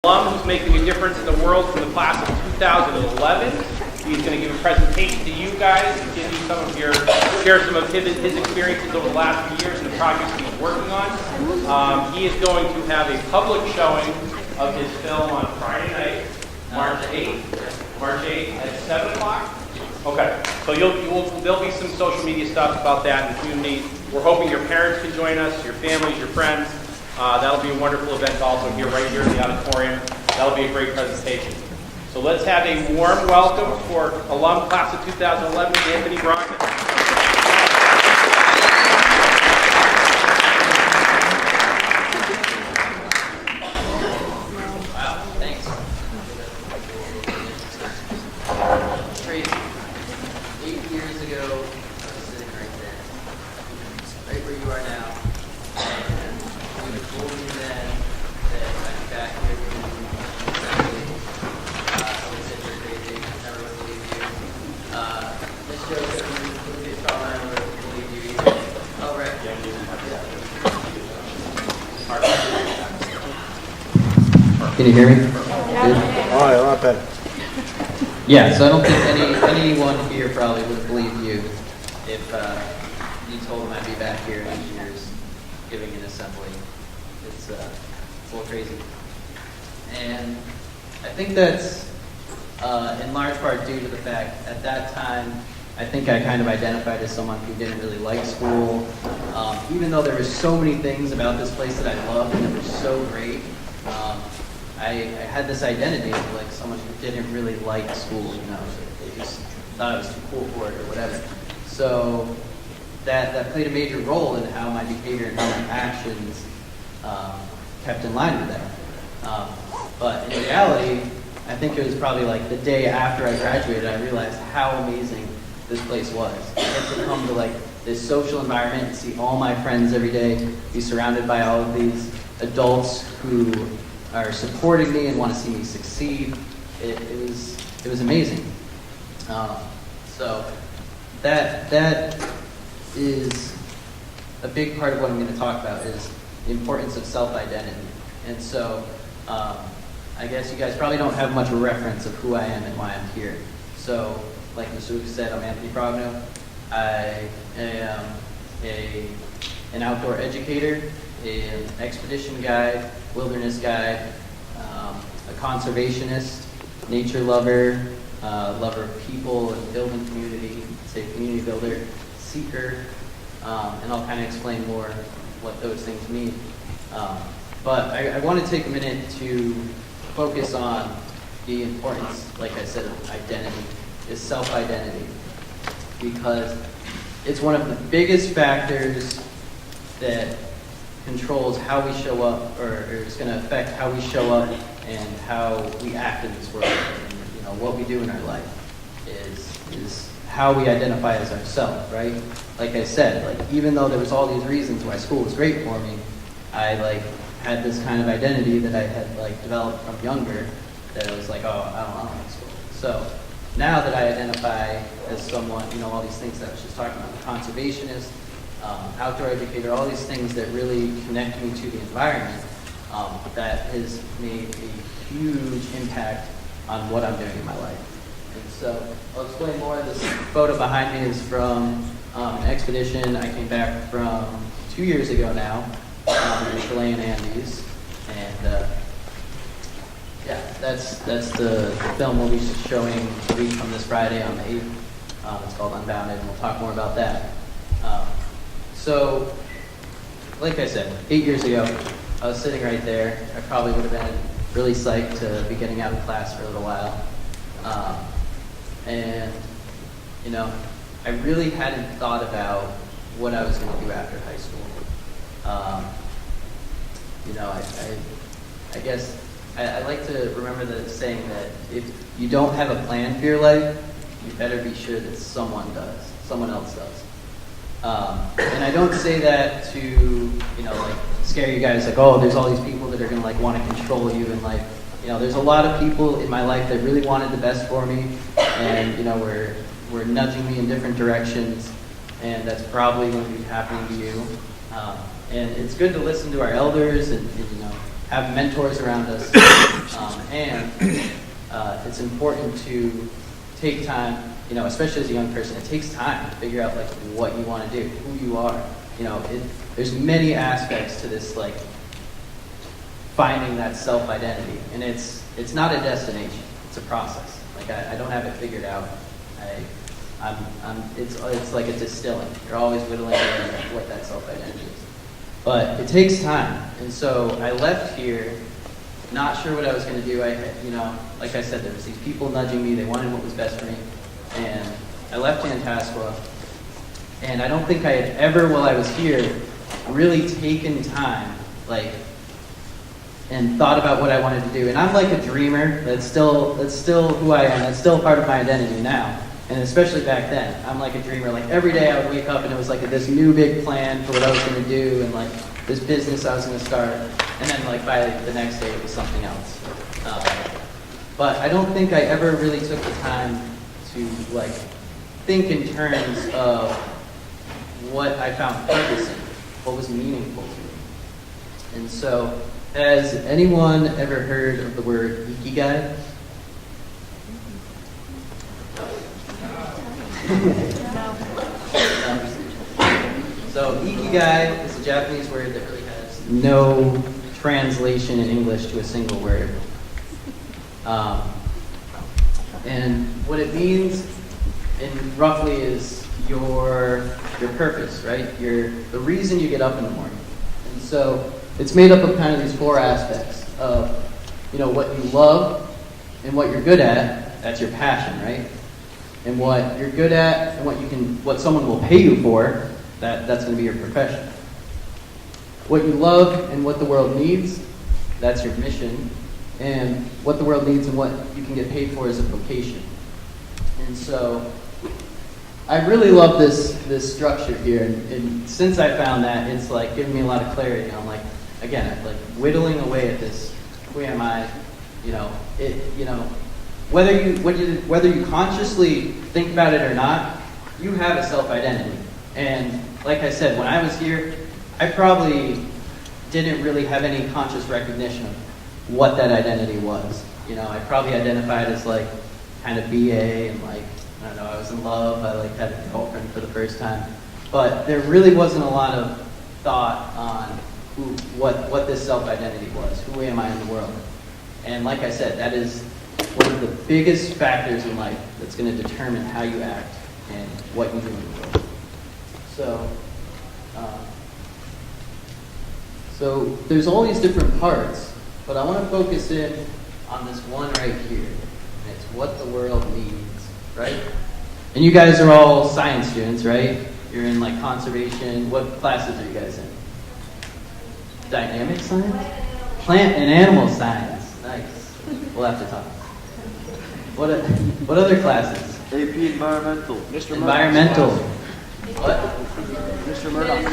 Who's making a difference in the world from the class of 2011. He's going to give a presentation to you guys and give you some of share some of his experiences over the last few years and the projects he's working on. He is going to have a public showing of his film on Friday night, March 8th at 7 o'clock. Okay, so there'll be some social media stuff about that in the community. We're hoping your parents can join us, your families, your friends. That'll be a wonderful event also right here in the auditorium. That'll be a great presentation. So let's have a warm welcome for alum class of 2011, Anthony Brogno. Wow, thanks. Crazy. 8 years ago, I was sitting right there, right where you are now. And you would have told me then that I'd be back here with you. I would say you're crazy. I never would believe you. This show that we saw, I never would believe you either. Oh, right. Can you hear me? Good? All right, a lot better. Yeah, so I don't think anyone here probably would believe you if you told them I'd be back here in 8 years giving an assembly. It's a little crazy. And I think that's in large part due to the fact at that time, I think I kind of identified as someone who didn't really like school. Even though there were so many things about this place that I loved and that were so great, I had this identity of like someone who didn't really like school, they just thought I was too cool for it or whatever. So that played a major role in how my behavior and how my actions kept in line with that. But in reality, I think it was probably like the day after I graduated, I realized how amazing this place was. I get to come to like this social environment and see all my friends every day, be surrounded by all of these adults who are supporting me and want to see me succeed. It was amazing. So that is a big part of what I'm going to talk about is the importance of self-identity. And so I guess you guys probably don't have much of a reference of who I am and why I'm here. So like Mr. Lucas said, I'm Anthony Brogno. I am an outdoor educator, an expedition guide, wilderness guide, a conservationist, nature lover, lover of people and building community, say community builder, seeker, and I'll kind of explain more what those things mean. But I want to take a minute to focus on the importance, like I said, of identity, is self-identity, because it's one of the biggest factors that controls how we show up, or is going to affect how we show up and how we act in this world. And, what we do in our life is how we identify as ourselves, right? Like I said, like even though there was all these reasons why school was great for me, I had this kind of identity that I had developed from younger that I was like, oh, I don't like school. So now that I identify as someone, all these things that I was just talking about, conservationist, outdoor educator, all these things that really connect me to the environment, that has made a huge impact on what I'm doing in my life. And so I'll explain more. This photo behind me is from an expedition I came back from 2 years ago now, in the Chilean Andes. And yeah, that's the film we'll be showing a week from this Friday on the 8th. It's called Unbounded, and we'll talk more about that. So, like I said, 8 years ago, I was sitting right there. I probably would have been really psyched to be getting out of class for a little while. And, I really hadn't thought about what I was going to do after high school. I guess I like to remember the saying that if you don't have a plan for your life, you better be sure that someone else does. And I don't say that to, scare you guys, oh, there's all these people that are going to, want to control you, and, there's a lot of people in my life that really wanted the best for me, and, were nudging me in different directions, and that's probably going to be happening to you. And it's good to listen to our elders and have mentors around us. can, it's important to take time, especially as a young person, it takes time to figure out like what you want to do, who you are. There's many aspects to this, like finding that self-identity, and it's not a destination, it's a process. Like I don't have it figured out. It's like a distilling. You're always whittling away at what that self-identity is. But it takes time, and so I left here not sure what I was going to do. Like I said, there was these people nudging me. They wanted what was best for me, and I left Antasqua. And I don't think I had ever, while I was here, really taken time, and thought about what I wanted to do. And I'm like a dreamer. That's still who I am. That's still part of my identity now. And especially back then, I'm like a dreamer. Like every day I would wake up and it was like this new big plan for what I was going to do, and like this business I was going to start. And then like by the next day it was something else. But I don't think I ever really took the time to like think in terms of what I found purpose in, what was meaningful to me. And so, has anyone ever heard of the word ikigai? So ikigai is a Japanese word that really has no translation in English to a single word. And what it means roughly is your purpose, right? The reason you get up in the morning. And so it's made up of kind of these four aspects of, what you love and what you're good at, that's your passion, right? And what you're good at and what someone will pay you for, that's going to be your profession. What you love and what the world needs, that's your mission. And what the world needs and what you can get paid for is a vocation. And so I really love this structure here, and since I found that, it's like giving me a lot of clarity. I'm like, again, like whittling away at this. Who am I? Whether you consciously think about it or not, you have a self-identity. And like I said, when I was here, I probably didn't really have any conscious recognition of what that identity was. I probably identified as like kind of BA and like, I don't know, I was in love, I like had a girlfriend for the first time. But there really wasn't a lot of thought on what this self-identity was. Who am I in the world? And like I said, that is one of the biggest factors in life that's going to determine how you act and what you do in the world. So there's all these different parts, but I want to focus in on this one right here. And it's what the world needs, right? And you guys are all science students, right? You're in like conservation. What classes are you guys in? Dynamic science? Plant and animal science. Nice. We'll have to talk. What other classes? AP Environmental. Mr. Environmental. What? Mr. Murdoch.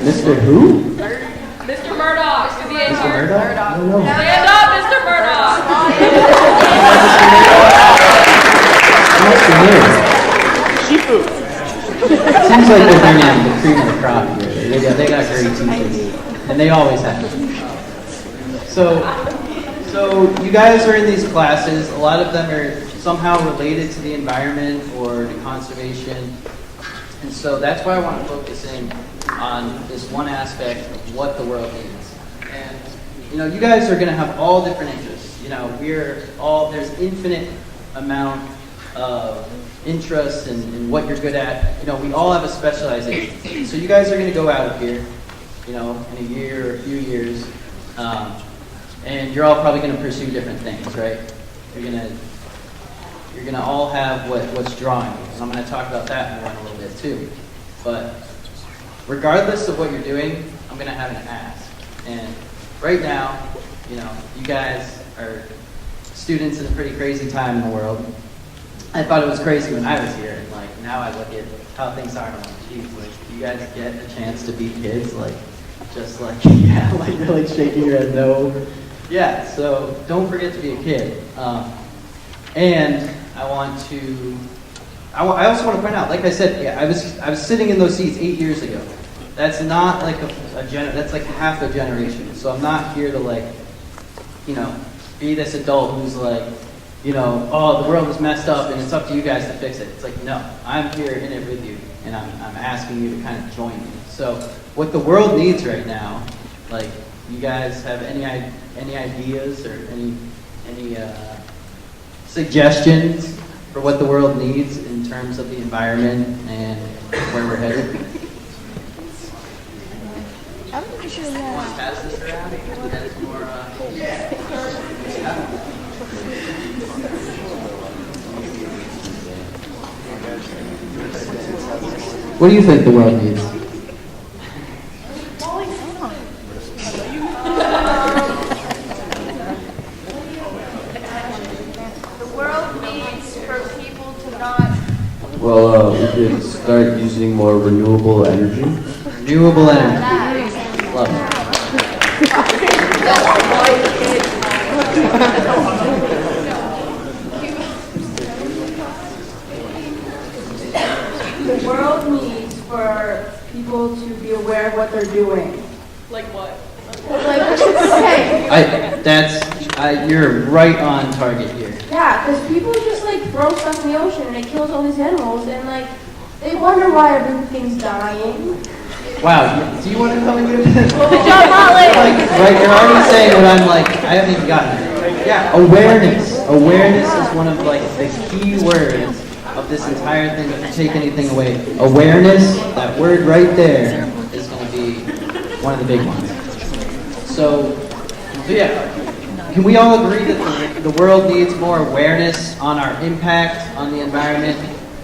Mr. Who? Mr. Murdoch. Mr. Murdoch? I don't know. Stand up, Mr. Murdoch. It seems like they're bringing the cream of the crop here. They got great teachers, and they always have. So you guys are in these classes. A lot of them are somehow related to the environment or to conservation. And so that's why I want to focus in on this one aspect of what the world needs. And, you guys are going to have all different interests. There's infinite amount of interest in what you're good at. We all have a specialization. So you guys are going to go out of here, in a year or a few years, and you're all probably going to pursue different things, right? You're going to all have what's drawing you. And I'm going to talk about that more in a little bit too. But regardless of what you're doing, I'm going to have an ask. And right now, you guys are students in a pretty crazy time in the world. I thought it was crazy when I was here, and like now I look at how things are and I'm like, geez, like you guys get a chance to be kids, like just like yeah, like you're like shaking your head no. Yeah, so don't forget to be a kid. And I also want to point out, like I said, yeah, I was sitting in those seats 8 years ago. That's not like that's like half a generation. So I'm not here to like, you know, be this adult who's like, you know, oh, the world is messed up and it's up to you guys to fix it. It's like, no, I'm here in it with you, and I'm asking you to kind of join me. So what the world needs right now, like, you guys have any ideas or any suggestions for what the world needs in terms of the environment and where we're headed? I'm pretty sure Want to pass this around? So that it's more, What do you think the world needs? the world needs for people to not. Well, we could start using more renewable energy. Renewable energy. Love it. The world needs for people to be aware of what they're doing. Like what? Like, okay, You're right on target here. yeah, because people just like throw stuff in the ocean and it kills all these animals, and like they wonder why everything's dying. Wow, do you want to come and give this? Good job, Molly. Like, right, you're already saying what I'm like, I haven't even gotten there. Yeah, awareness. Awareness is one of like the key words of this entire thing. If you take anything away, awareness, that word right there, is going to be one of the big ones. So yeah, can we all agree that the world needs more awareness on our impact on the environment?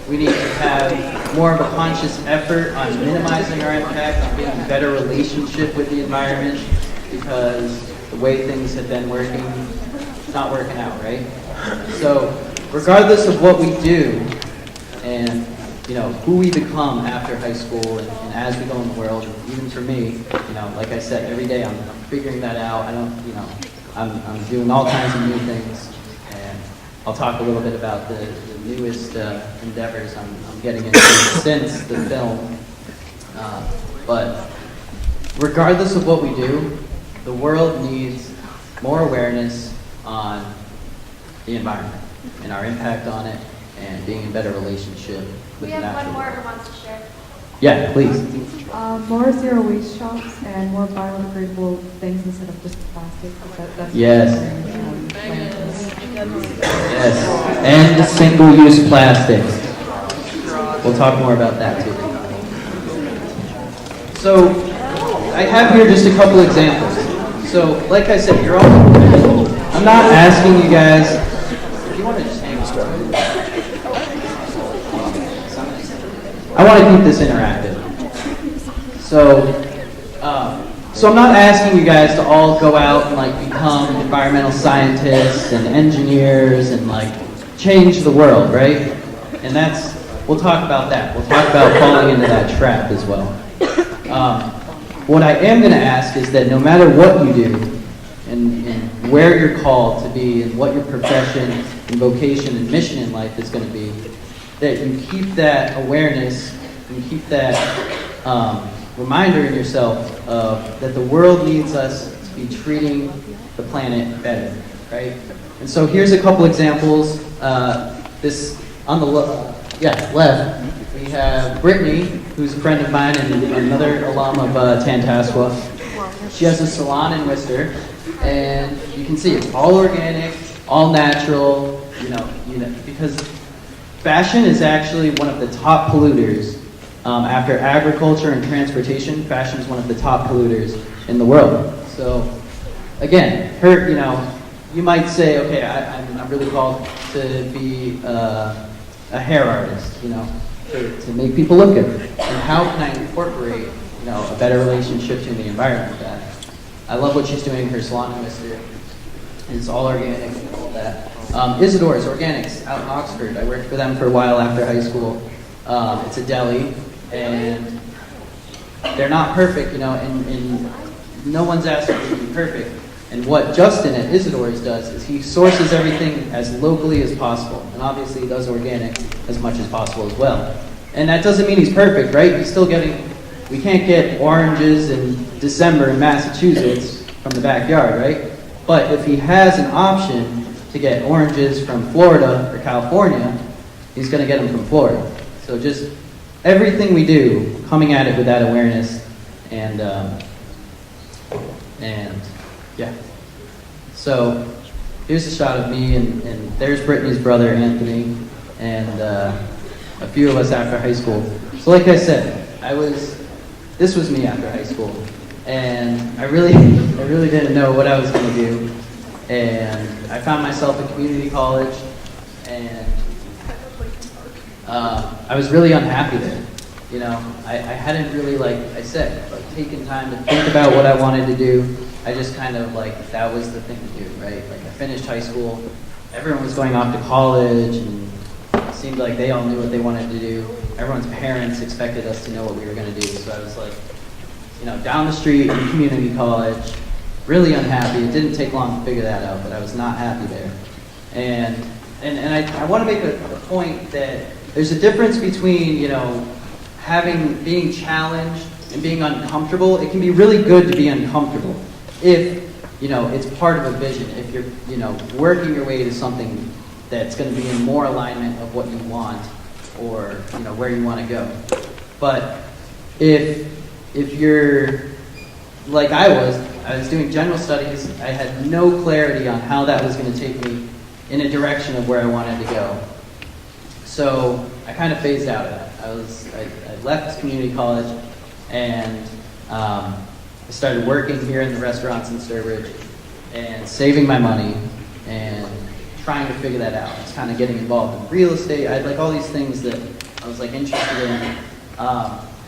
We need to have more of a conscious effort on minimizing our impact, on being in a better relationship with the environment, because the way things have been working, it's not working out, right? So regardless of what we do and, you know, who we become after high school and as we go in the world, and even for me, you know, like I said, every day I'm figuring that out. I don't, you know, I'm doing all kinds of new things, and I'll talk a little bit about the newest endeavors I'm getting into since the film. But regardless of what we do, the world needs more awareness on the environment and our impact on it, and being in better relationship with We the have natural one more world. who wants to share. Yeah, please. More zero waste shops and more biodegradable things instead of just plastic. That's Yes. landfills. Yes, and single-use plastics. We'll talk more about that too. So, I have here just a couple examples. So, like I said, you're all. I'm not asking you guys. If you want to just hang on. I want to keep this interactive. So I'm not asking you guys to all go out and like become environmental scientists and engineers and like change the world, right? And we'll talk about that. We'll talk about falling into that trap as well. What I am going to ask is that no matter what you do and where you're called to be and what your profession and vocation and mission in life is going to be, that you keep that awareness and keep that reminder in yourself that the world needs us to be treating the planet better, right? And so here's a couple examples. This on the left, we have Brittany, who's a friend of mine and another alum of Tantascwa. She has a salon in Worcester, and you can see it's all organic, all natural, you know, because fashion is actually one of the top polluters. After agriculture and transportation, fashion is one of the top polluters in the world. So, again, you might say, okay, I'm really called to be a hair artist, to make people look good. And how can I incorporate, a better relationship to the environment with that? I love what she's doing, her salon in Worcester. It's all organic and all that. Isidore's Organics out in Oxford. I worked for them for a while after high school. It's a deli, and they're not perfect, and no one's asking you to be perfect. And what Justin at Isidore's does is he sources everything as locally as possible, and obviously he does organic as much as possible as well. And that doesn't mean he's perfect, right? We can't get oranges in December in Massachusetts from the backyard, right? But if he has an option to get oranges from Florida or California, he's going to get them from Florida. So just everything we do, coming at it with that awareness, and yeah. So here's a shot of me, and there's Brittany's brother, Anthony, and a few of us after high school. So like I said, this was me after high school, and I really didn't know what I was going to do, and I found myself in community college, and I was really unhappy there. You know, I hadn't really, like I said, like taken time to think about what I wanted to do. I just kind of like, that was the thing to do, right? Like I finished high school, everyone was going off to college, and it seemed like they all knew what they wanted to do. Everyone's parents expected us to know what we were going to do. So I was like, you know, down the street in community college, really unhappy. It didn't take long to figure that out, but I was not happy there. And I want to make a point that there's a difference between, you know, being challenged and being uncomfortable. It can be really good to be uncomfortable if, you know, it's part of a vision. If you're, you know, working your way to something that's going to be in more alignment of what you want, or, you know, where you want to go. But if you're like I was doing general studies, I had no clarity on how that was going to take me in a direction of where I wanted to go. So I kind of phased out of that. I left community college, and I started working here in the restaurants in Sturbridge and saving my money and trying to figure that out. I was kind of getting involved in real estate. I had like all these things that I was like interested in.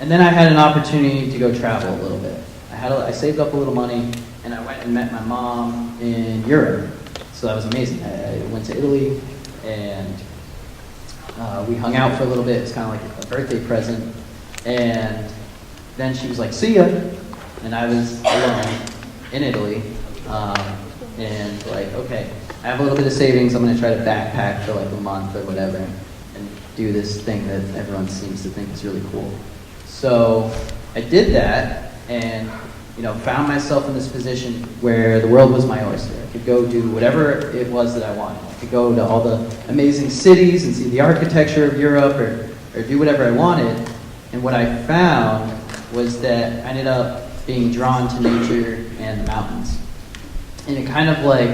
And then I had an opportunity to go travel a little bit. I saved up a little money, and I went and met my mom in Europe. So that was amazing. I went to Italy, and we hung out for a little bit. It was kind of like a birthday present. And then she was like, "See ya." And I was alone in Italy. And like, okay, I have a little bit of savings. I'm going to try to backpack for like a month or whatever and do this thing that everyone seems to think is really cool. So I did that, and, you know, found myself in this position where the world was my oyster. I could go do whatever it was that I wanted. I could go to all the amazing cities and see the architecture of Europe, or do whatever I wanted. And what I found was that I ended up being drawn to nature and the mountains. And it kind of like,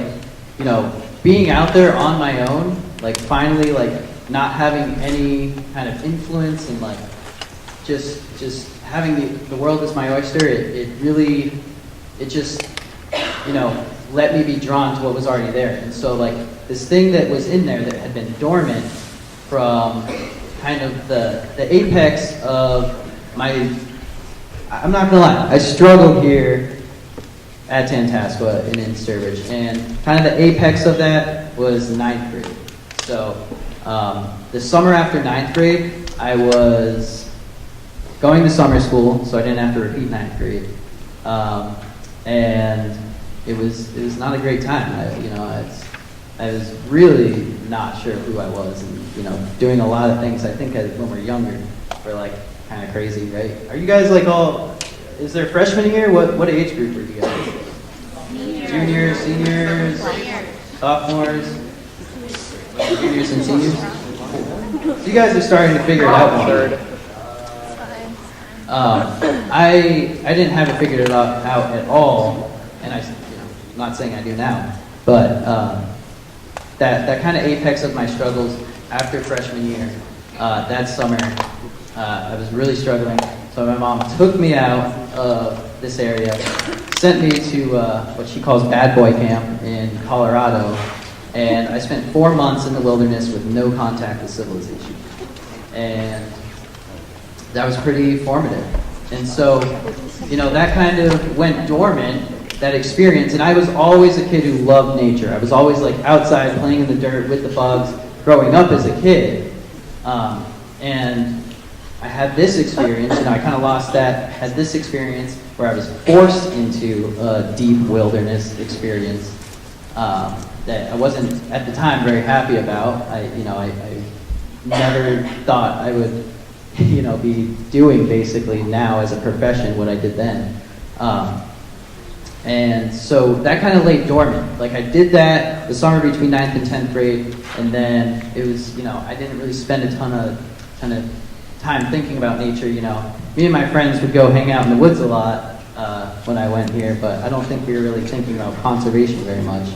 you know, being out there on my own, like finally like not having any kind of influence, and like just having the world as my oyster, it just, you know, let me be drawn to what was already there. And so like this thing that was in there that had been dormant from kind of the apex of my, I'm not gonna lie, I struggled here at Tantascwa and in Sturbridge, and kind of the apex of that was 9th grade. So the summer after 9th grade, I was going to summer school, so I didn't have to repeat 9th grade, and it was not a great time. I was really not sure who I was, and, you know, doing a lot of things I think when we're younger were like kind of crazy, right? Are you guys like all? Is there freshmen here? What age group are you guys? Juniors, seniors, sophomores, juniors and seniors. So you guys are starting to figure it out more. I didn't have it figured out at all, and I'm not saying I do now, but that kind of apex of my struggles after freshman year, that summer, I was really struggling. So my mom took me out of this area, sent me to what she calls Bad Boy Camp in Colorado, and I spent 4 months in the wilderness with no contact with civilization. And that was pretty formative. And so, you know, that kind of went dormant, that experience, and I was always a kid who loved nature. I was always like outside playing in the dirt with the bugs growing up as a kid. And I had this experience, and I kind of lost that, had this experience where I was forced into a deep wilderness experience that I wasn't at the time very happy about. I never thought I would, you know, be doing basically now as a profession what I did then. And so that kind of lay dormant. Like I did that the summer between 9th and 10th grade, and then it was, I didn't really spend a ton of time thinking about nature. Me and my friends would go hang out in the woods a lot when I went here, but I don't think we were really thinking about conservation very much.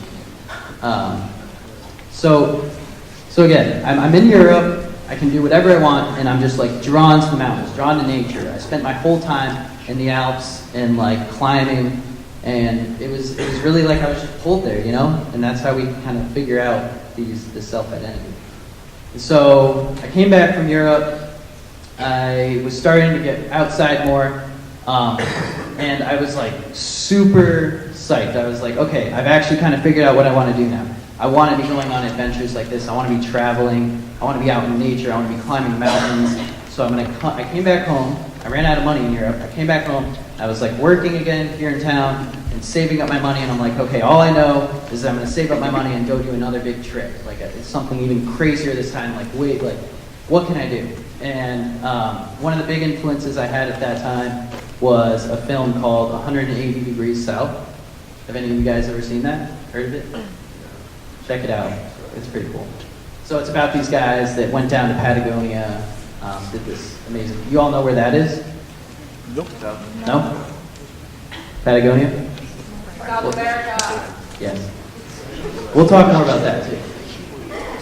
So again, I'm in Europe. I can do whatever I want, and I'm just like drawn to the mountains, drawn to nature. I spent my whole time in the Alps and like climbing, and it was really like I was just pulled there, and that's how we kind of figure out this self-identity. And so I came back from Europe. I was starting to get outside more, and I was like super psyched. I was like, okay, I've actually kind of figured out what I want to do now. I want to be going on adventures like this. I want to be traveling. I want to be out in nature. I want to be climbing mountains. So I came back home. I ran out of money in Europe. I came back home. I was like working again here in town and saving up my money. And I'm like, okay, all I know is that I'm going to save up my money and go do another big trip. Like it's something even crazier this time. Like, wait, like what can I do? And one of the big influences I had at that time was a film called 180 Degrees South. Have any of you guys ever seen that? Heard of it? Check it out. It's pretty cool. So it's about these guys that went down to Patagonia, did this amazing. You all know where that is? Nope. No? Patagonia? South America. Yes. We'll talk more about that too.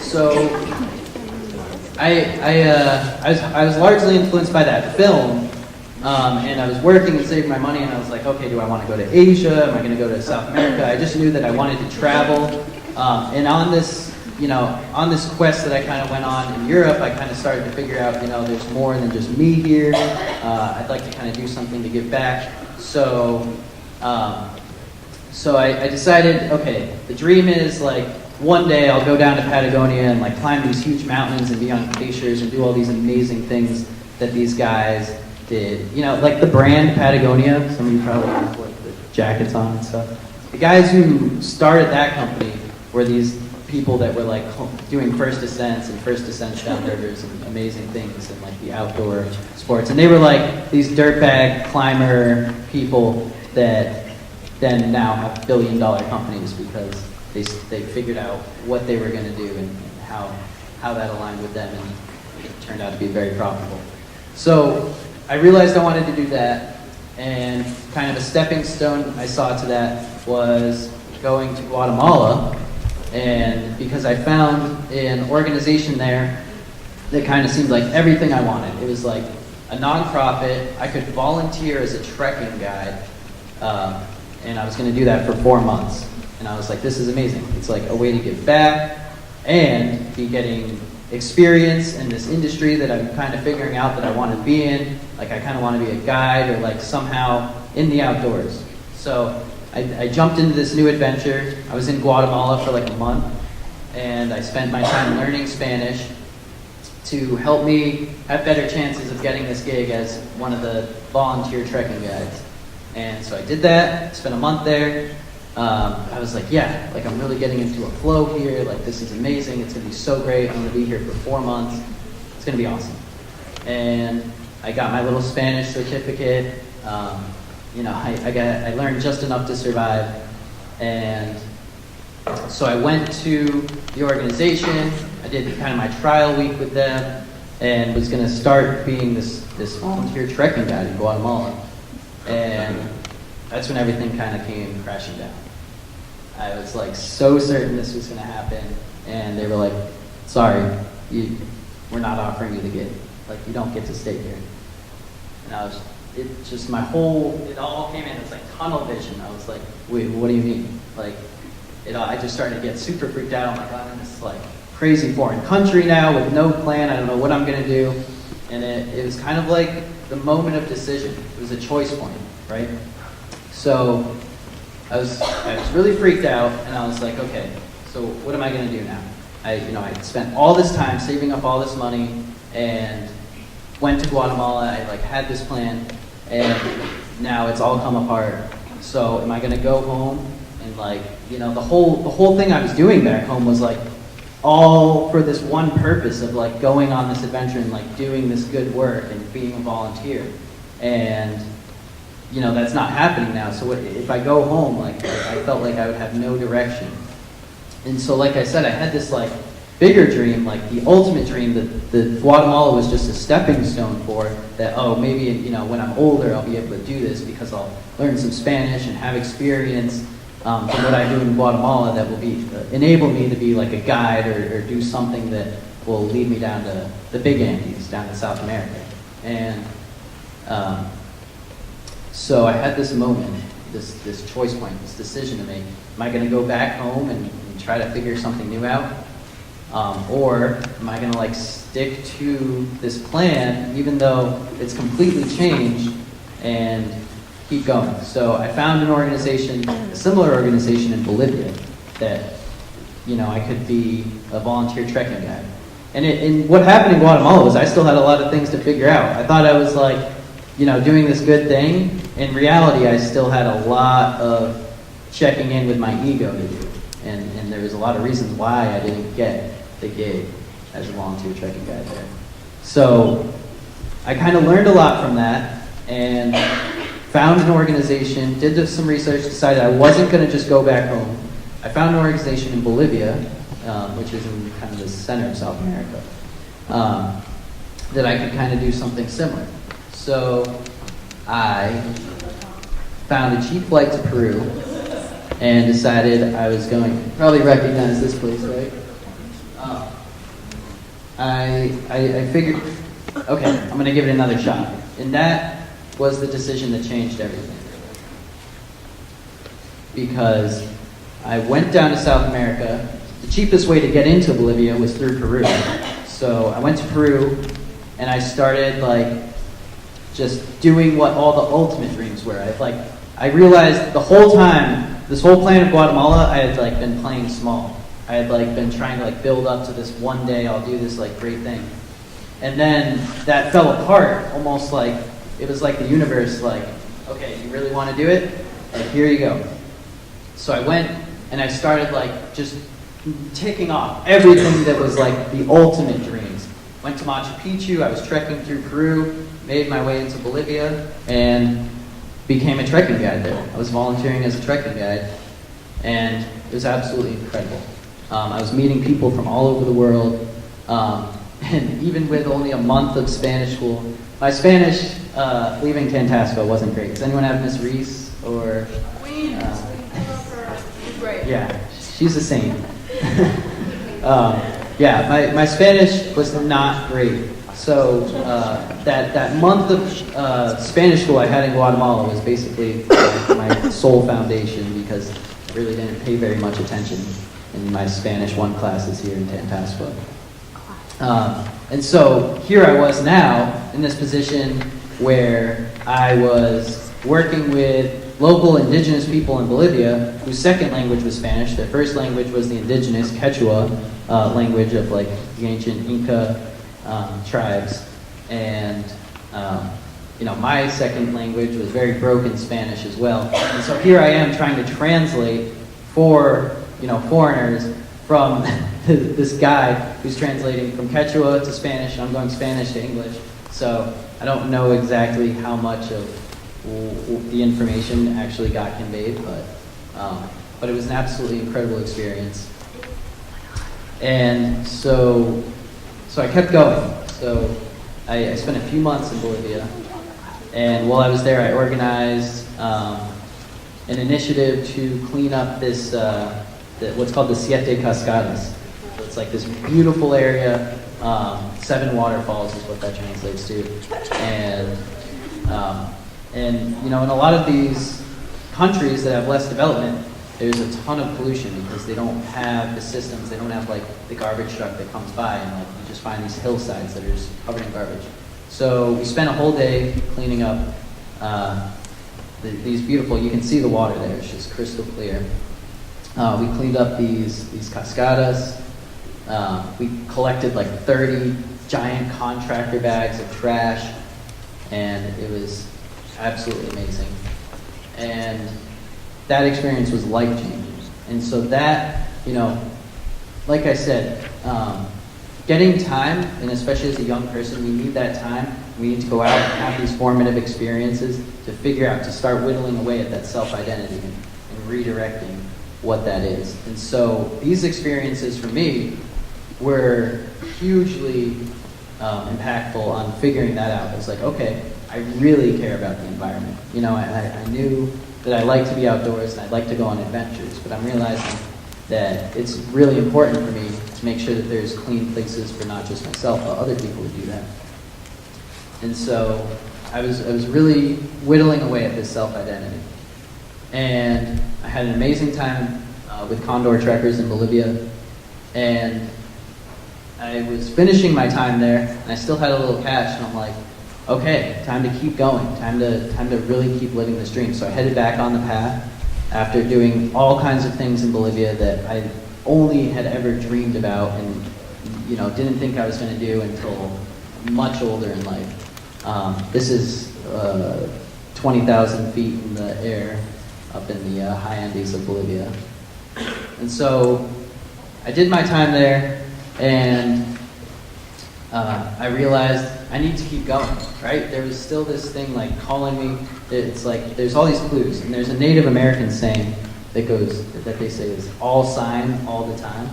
So I was largely influenced by that film, and I was working and saving my money, and I was like, okay, do I want to go to Asia? Am I going to go to South America? I just knew that I wanted to travel. And on this quest that I kind of went on in Europe, I kind of started to figure out, there's more than just me here. I'd like to kind of do something to give back. So I decided, okay, the dream is like one day I'll go down to Patagonia and like climb these huge mountains and be on glaciers and do all these amazing things that these guys did. Like the brand Patagonia. Some of you probably have like the jackets on and stuff. The guys who started that company were these people that were like doing first ascents down rivers and amazing things and like the outdoor sports. And they were like these dirtbag climber people that then now have billion-dollar companies because they figured out what they were going to do and how that aligned with them, and it turned out to be very profitable. So I realized I wanted to do that, and kind of a stepping stone I saw to that was going to Guatemala. And because I found an organization there that kind of seemed like everything I wanted. It was like a nonprofit. I could volunteer as a trekking guide, and I was going to do that for 4 months. And I was like, this is amazing. It's like a way to give back and be getting experience in this industry that I'm kind of figuring out that I want to be in. Like I kind of want to be a guide or like somehow in the outdoors. So I jumped into this new adventure. I was in Guatemala for like a month, and I spent my time learning Spanish to help me have better chances of getting this gig as one of the volunteer trekking guides. And so I did that, spent a month there. I was like, yeah, like I'm really getting into a flow here. Like this is amazing. It's going to be so great. I'm going to be here for 4 months. It's going to be awesome. And I got my little Spanish certificate. I learned just enough to survive, and so I went to the organization. I did kind of my trial week with them, and was going to start being this volunteer trekking guide in Guatemala, and that's when everything kind of came crashing down. I was like so certain this was going to happen, and they were like, "Sorry, we're not offering you the gig. Like you don't get to stay here." And it all came in. It's like tunnel vision. I was like, wait, what do you mean? Like, I just started to get super freaked out. I'm like, I'm in this like crazy foreign country now with no plan. I don't know what I'm gonna do. And it was kind of like the moment of decision. It was a choice point, right? So I was really freaked out, and I was like, okay, so what am I gonna do now? I spent all this time saving up all this money and went to Guatemala. I like had this plan. And now it's all come apart. So am I going to go home and the whole thing I was doing back home was like all for this one purpose of like going on this adventure and like doing this good work and being a volunteer. And that's not happening now. So if I go home, like, I felt like I would have no direction. And so, like I said, I had this like bigger dream, like the ultimate dream that Guatemala was just a stepping stone for, that, oh, maybe, when I'm older, I'll be able to do this because I'll learn some Spanish and have experience from what I do in Guatemala that will enable me to be like a guide or do something that will lead me down to the big Andes, down to South America. And so I had this moment, this choice point, this decision to make. Am I going to go back home and try to figure something new out? Or am I going to like stick to this plan even though it's completely changed and keep going? So I found an organization, a similar organization in Bolivia that, I could be a volunteer trekking guide. And what happened in Guatemala was I still had a lot of things to figure out. I thought I was like, doing this good thing. In reality, I still had a lot of checking in with my ego to do. And there was a lot of reasons why I didn't get the gig as a volunteer trekking guide there. So I kind of learned a lot from that and found an organization, did some research, decided I wasn't going to just go back home. I found an organization in Bolivia, which is in kind of the center of South America, that I could kind of do something similar. So I found a cheap flight to Peru and decided I was going, you probably recognize this place, right? I figured, okay, I'm going to give it another shot. And that was the decision that changed everything. Because I went down to South America. The cheapest way to get into Bolivia was through Peru. So I went to Peru and I started like just doing what all the ultimate dreams were. I realized the whole time, this whole plan of Guatemala, I had like been playing small. I had like been trying to like build up to this one day I'll do this like great thing. And then that fell apart, almost like it was like the universe like, okay, you really want to do it? Like, here you go. So I went and I started like just ticking off everything that was like the ultimate dreams. Went to Machu Picchu, I was trekking through Peru, made my way into Bolivia, and became a trekking guide there. I was volunteering as a trekking guide, and it was absolutely incredible. I was meeting people from all over the world, and even with only a month of Spanish school, my Spanish leaving Tantasco wasn't great. Does anyone have Miss Reese or? Great. Yeah, she's a saint. Yeah, my Spanish was not great. So that month of Spanish school I had in Guatemala was basically my sole foundation because I really didn't pay very much attention in my Spanish 1 classes here in Tantasco. And so here I was now in this position where I was working with local indigenous people in Bolivia whose second language was Spanish. Their first language was the indigenous Quechua language of like the ancient Inca tribes. And my second language was very broken Spanish as well. And so here I am trying to translate for foreigners from this guy who's translating from Quechua to Spanish, and I'm going Spanish to English. So I don't know exactly how much of the information actually got conveyed, but it was an absolutely incredible experience. And so I kept going. So I spent a few months in Bolivia, and while I was there, I organized an initiative to clean up this what's called the Siete Cascadas. So it's like this beautiful area. 7 waterfalls is what that translates to, and in a lot of these countries that have less development, there's a ton of pollution because they don't have the systems. They don't have like the garbage truck that comes by, and like you just find these hillsides that are just covered in garbage. So we spent a whole day cleaning up these beautiful. You can see the water there; it's just crystal clear. We cleaned up these cascadas. We collected like 30 giant contractor bags of trash, and it was absolutely amazing. And that experience was life-changing. And so that, like I said, getting time, and especially as a young person, we need that time. We need to go out and have these formative experiences to figure out, to start whittling away at that self-identity and redirecting what that is. And so these experiences for me were hugely impactful on figuring that out. It was like, okay, I really care about the environment. You know, I knew that I like to be outdoors and I'd like to go on adventures, but I'm realizing that it's really important for me to make sure that there's clean places for not just myself, but other people to do that. And so I was really whittling away at this self-identity. And I had an amazing time with Condor trekkers in Bolivia. And I was finishing my time there, and I still had a little cash, and I'm like, okay, time to keep going, time to really keep living this dream. So I headed back on the path after doing all kinds of things in Bolivia that I only had ever dreamed about and, you know, didn't think I was going to do until much older in life. This is 20,000 feet in the air up in the high Andes of Bolivia. And so I did my time there, and I realized I need to keep going, right? There was still this thing like calling me. It's like there's all these clues, and there's a Native American saying that they say is all sign all the time.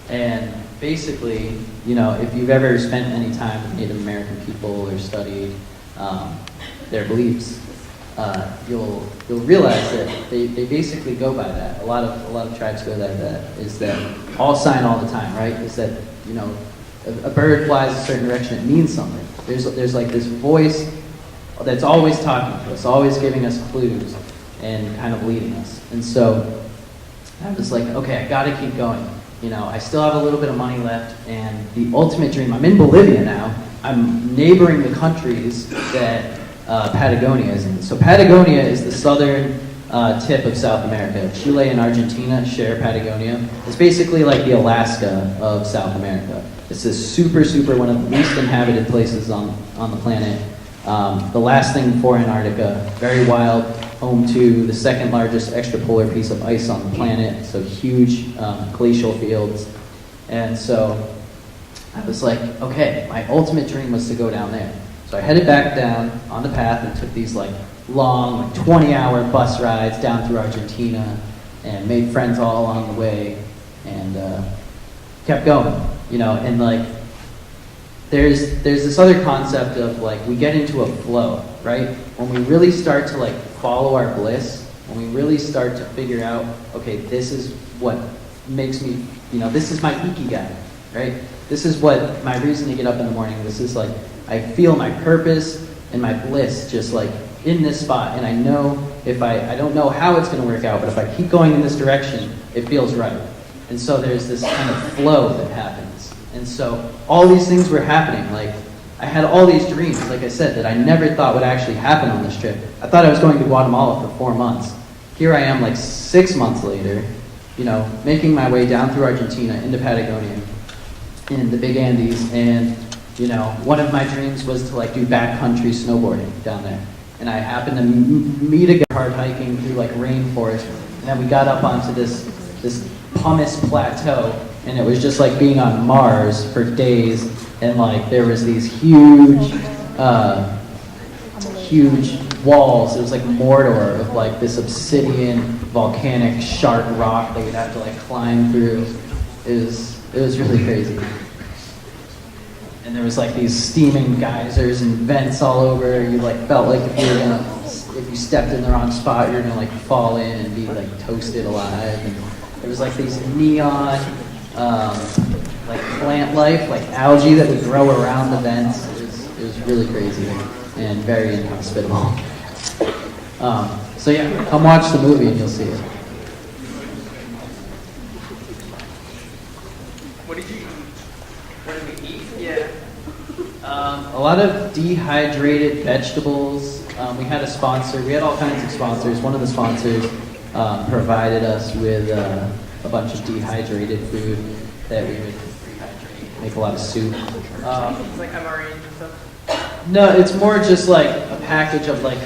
And basically, you know, if you've ever spent any time with Native American people or studied their beliefs, you'll realize that they basically go by that. A lot of tribes go by that. Is that all sign all the time, right? Is that, you know, a bird flies a certain direction, it means something. There's like this voice that's always talking to us, always giving us clues and kind of leading us. And so I was like, okay, I gotta keep going. You know, I still have a little bit of money left, and the ultimate dream, I'm in Bolivia now. I'm neighboring the countries that Patagonia is in. So Patagonia is the southern tip of South America. Chile and Argentina share Patagonia. It's basically like the Alaska of South America. It's this super, super one of the least inhabited places on the planet. The last thing before Antarctica, very wild, home to the second largest extrapolar piece of ice on the planet, so huge glacial fields. And so I was like, okay, my ultimate dream was to go down there. So I headed back down on the path and took these like long, like 20-hour bus rides down through Argentina and made friends all along the way and kept going, you know, and like there's this other concept of like we get into a flow, right? When we really start to like follow our bliss, when we really start to figure out, okay, this is what makes me, you know, this is my ikigai, right? This is what my reason to get up in the morning. This is like I feel my purpose and my bliss just like in this spot, and I know if I don't know how it's going to work out, but if I keep going in this direction, it feels right. And so there's this kind of flow that happens. And so all these things were happening. Like I had all these dreams, like I said, that I never thought would actually happen on this trip. I thought I was going to Guatemala for 4 months. Here I am like 6 months later, you know, making my way down through Argentina into Patagonia in the big Andes. And, you know, one of my dreams was to like do backcountry snowboarding down there. And I happened to meet a guy hard hiking through like rainforest. And then we got up onto this pumice plateau, and it was just like being on Mars for days. And like there was these huge walls. It was like Mordor of like this obsidian volcanic sharp rock that we'd have to like climb through. It was really crazy. And there was like these steaming geysers and vents all over. You like felt like if you stepped in the wrong spot, you're gonna like fall in and be like toasted alive. And there was like these neon like plant life, like algae that would grow around the vents. It was really crazy and very inhospitable. So yeah, come watch the movie and you'll see it. What did you eat? What did we eat? Yeah. A lot of dehydrated vegetables. We had a sponsor. We had all kinds of sponsors. One of the sponsors provided us with a bunch of dehydrated food that we would rehydrate, make a lot of soup. It's like MREs and stuff? No, it's more just like a package of like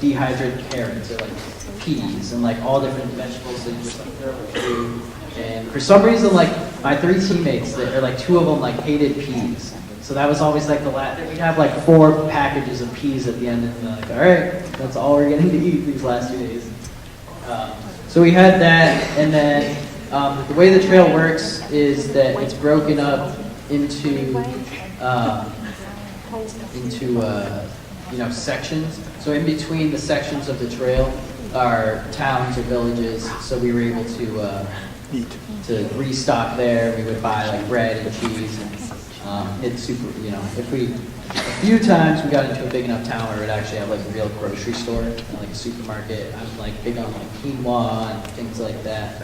dehydrated carrots or like peas and like all different vegetables that you just like throw in food. And for some reason, like my 3 teammates, or like 2 of them, like hated peas. So that was always like the last. We'd have like 4 packages of peas at the end, and like, all right, that's all we're getting to eat these last 2 days. So we had that, and then the way the trail works is that it's broken up into sections. So in between the sections of the trail are towns or villages. So we were able to restock there. We would buy like bread and cheese, and it's super. A few times we got into a big enough town where it would actually have like a real grocery store and like a supermarket. I'm like big on like quinoa and things like that.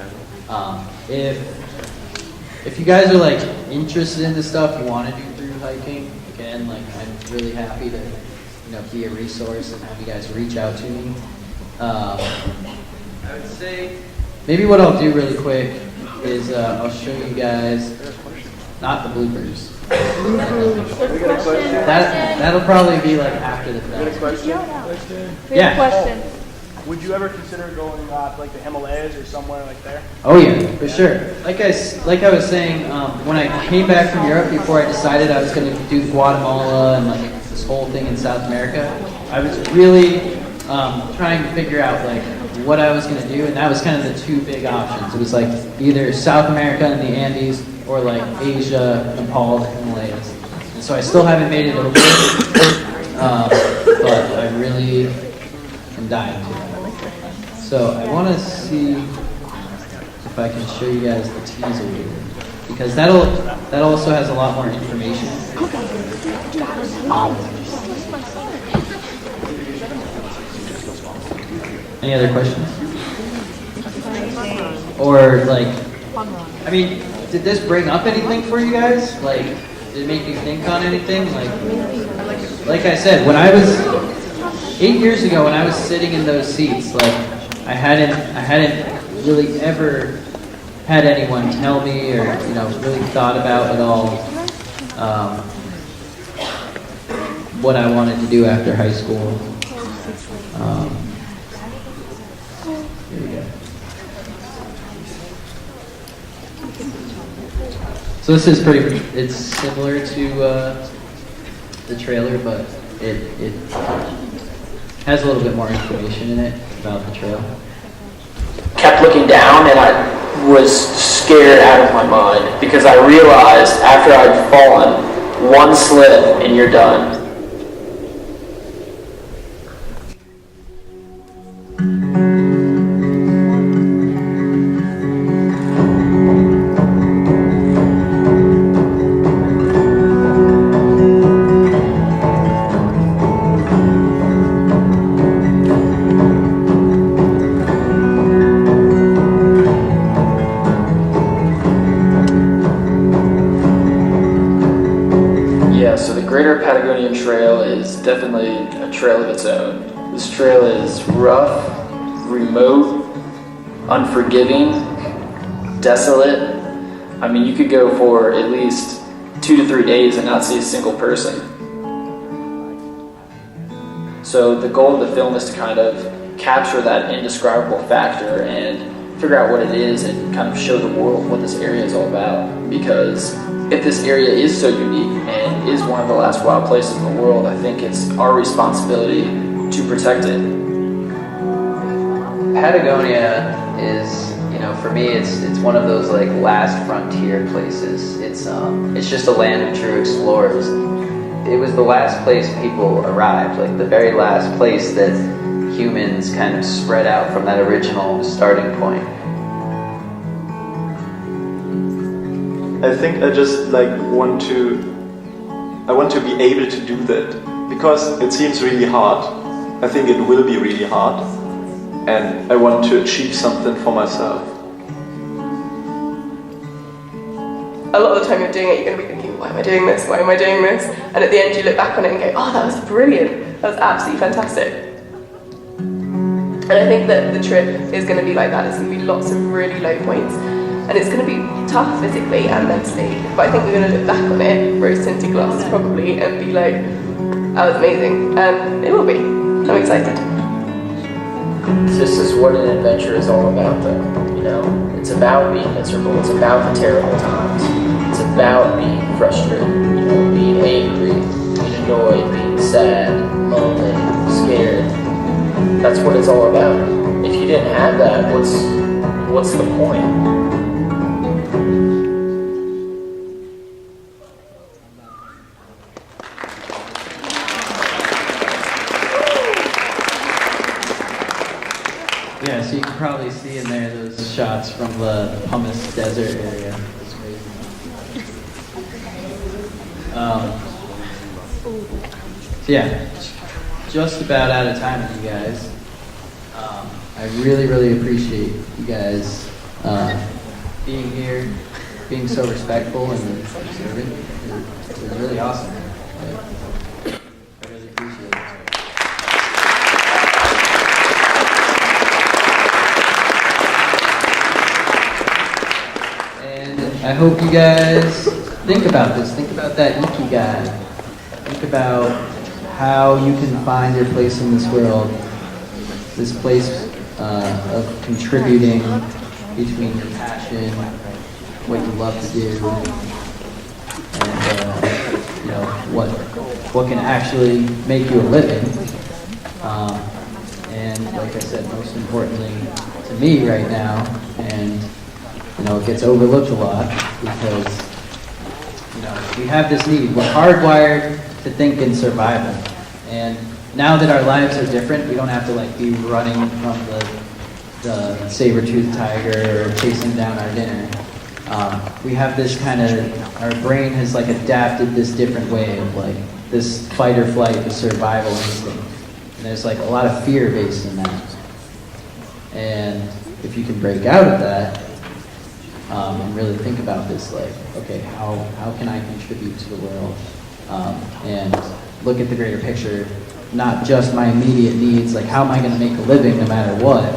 If you guys are like interested in this stuff, you want to do through hiking, again, like I'm really happy to be a resource and have you guys reach out to me. I would say maybe what I'll do really quick is I'll show you guys, not the bloopers. That'll probably be like after the film. Yeah. Question. Would you ever consider going like the Himalayas or somewhere like there? Oh yeah, for sure. Like I was saying, when I came back from Europe, before I decided I was going to do Guatemala and like this whole thing in South America, I was really trying to figure out like what I was going to do, and that was kind of the 2 big options. It was like either South America and the Andes, or like Asia, Nepal, the Himalayas. And so I still haven't made it over, but I really am dying to. So I want to see if I can show you guys the teaser here, because that also has a lot more information. Any other questions? Or like, I mean, did this bring up anything for you guys? Like, did it make you think on anything? Like I said, when I was 8 years ago, when I was sitting in those seats, like I hadn't really ever had anyone tell me or really thought about at all what I wanted to do after high school. Here we go. So this is it's similar to the trailer, but it has a little bit more information in it about the trail. Kept looking down, and I was scared out of my mind because I realized after I'd fallen, 1 slip and you're done. So the Greater Patagonian Trail is definitely a trail of its own. This trail is rough, remote, unforgiving, desolate. I mean, you could go for at least 2 to 3 days and not see a single person. So the goal of the film is to kind of capture that indescribable factor and figure out what it is and kind of show the world what this area is all about. Because if this area is so unique and is one of the last wild places in the world, I think it's our responsibility to protect it. Patagonia is, for me, it's one of those like last frontier places. It's just a land of true explorers. It was the last place people arrived, like the very last place that humans kind of spread out from that original starting point. I think I just want to be able to do that, because it seems really hard. I think it will be really hard, and I want to achieve something for myself. A lot of the time you're doing it, you're going to be thinking, why am I doing this? Why am I doing this? And at the end you look back on it and go, oh, that was brilliant. That was absolutely fantastic. And I think that the trip is going to be like that. There's going to be lots of really low points. And it's going to be tough physically and mentally, but I think we're going to look back on it, rose-tinted glasses probably, and be like, that was amazing. And it will be. I'm excited. This is what an adventure is all about, though. You know, it's about being miserable. It's about the terrible times. It's about being frustrated. You know, being angry, being annoyed, being sad, lonely, scared. That's what it's all about. If you didn't have that, what's the point? Yeah, so you can probably see in there those shots from the Pumice Desert area. It's amazing. So yeah, just about out of time with you guys. I really, really appreciate you guys being here, being so respectful and observant. It was really awesome. I really appreciate it. I hope you guys think about this. Think about that ikigai. Think about how you can find your place in this world. This place of contributing between your passion, what you love to do, and you know what can actually make you a living. And like I said, most importantly to me right now, and you know, it gets overlooked a lot because, you know, we have this need. We're hardwired to think in survival. And now that our lives are different, we don't have to like be running from the saber-toothed tiger or chasing down our dinner. We have this kind of, our brain has like adapted this different way of like this fight or flight, the survival instinct. And there's like a lot of fear based in that. And if you can break out of that, and really think about this, like, okay, how can I contribute to the world? And look at the greater picture, not just my immediate needs, like how am I going to make a living no matter what?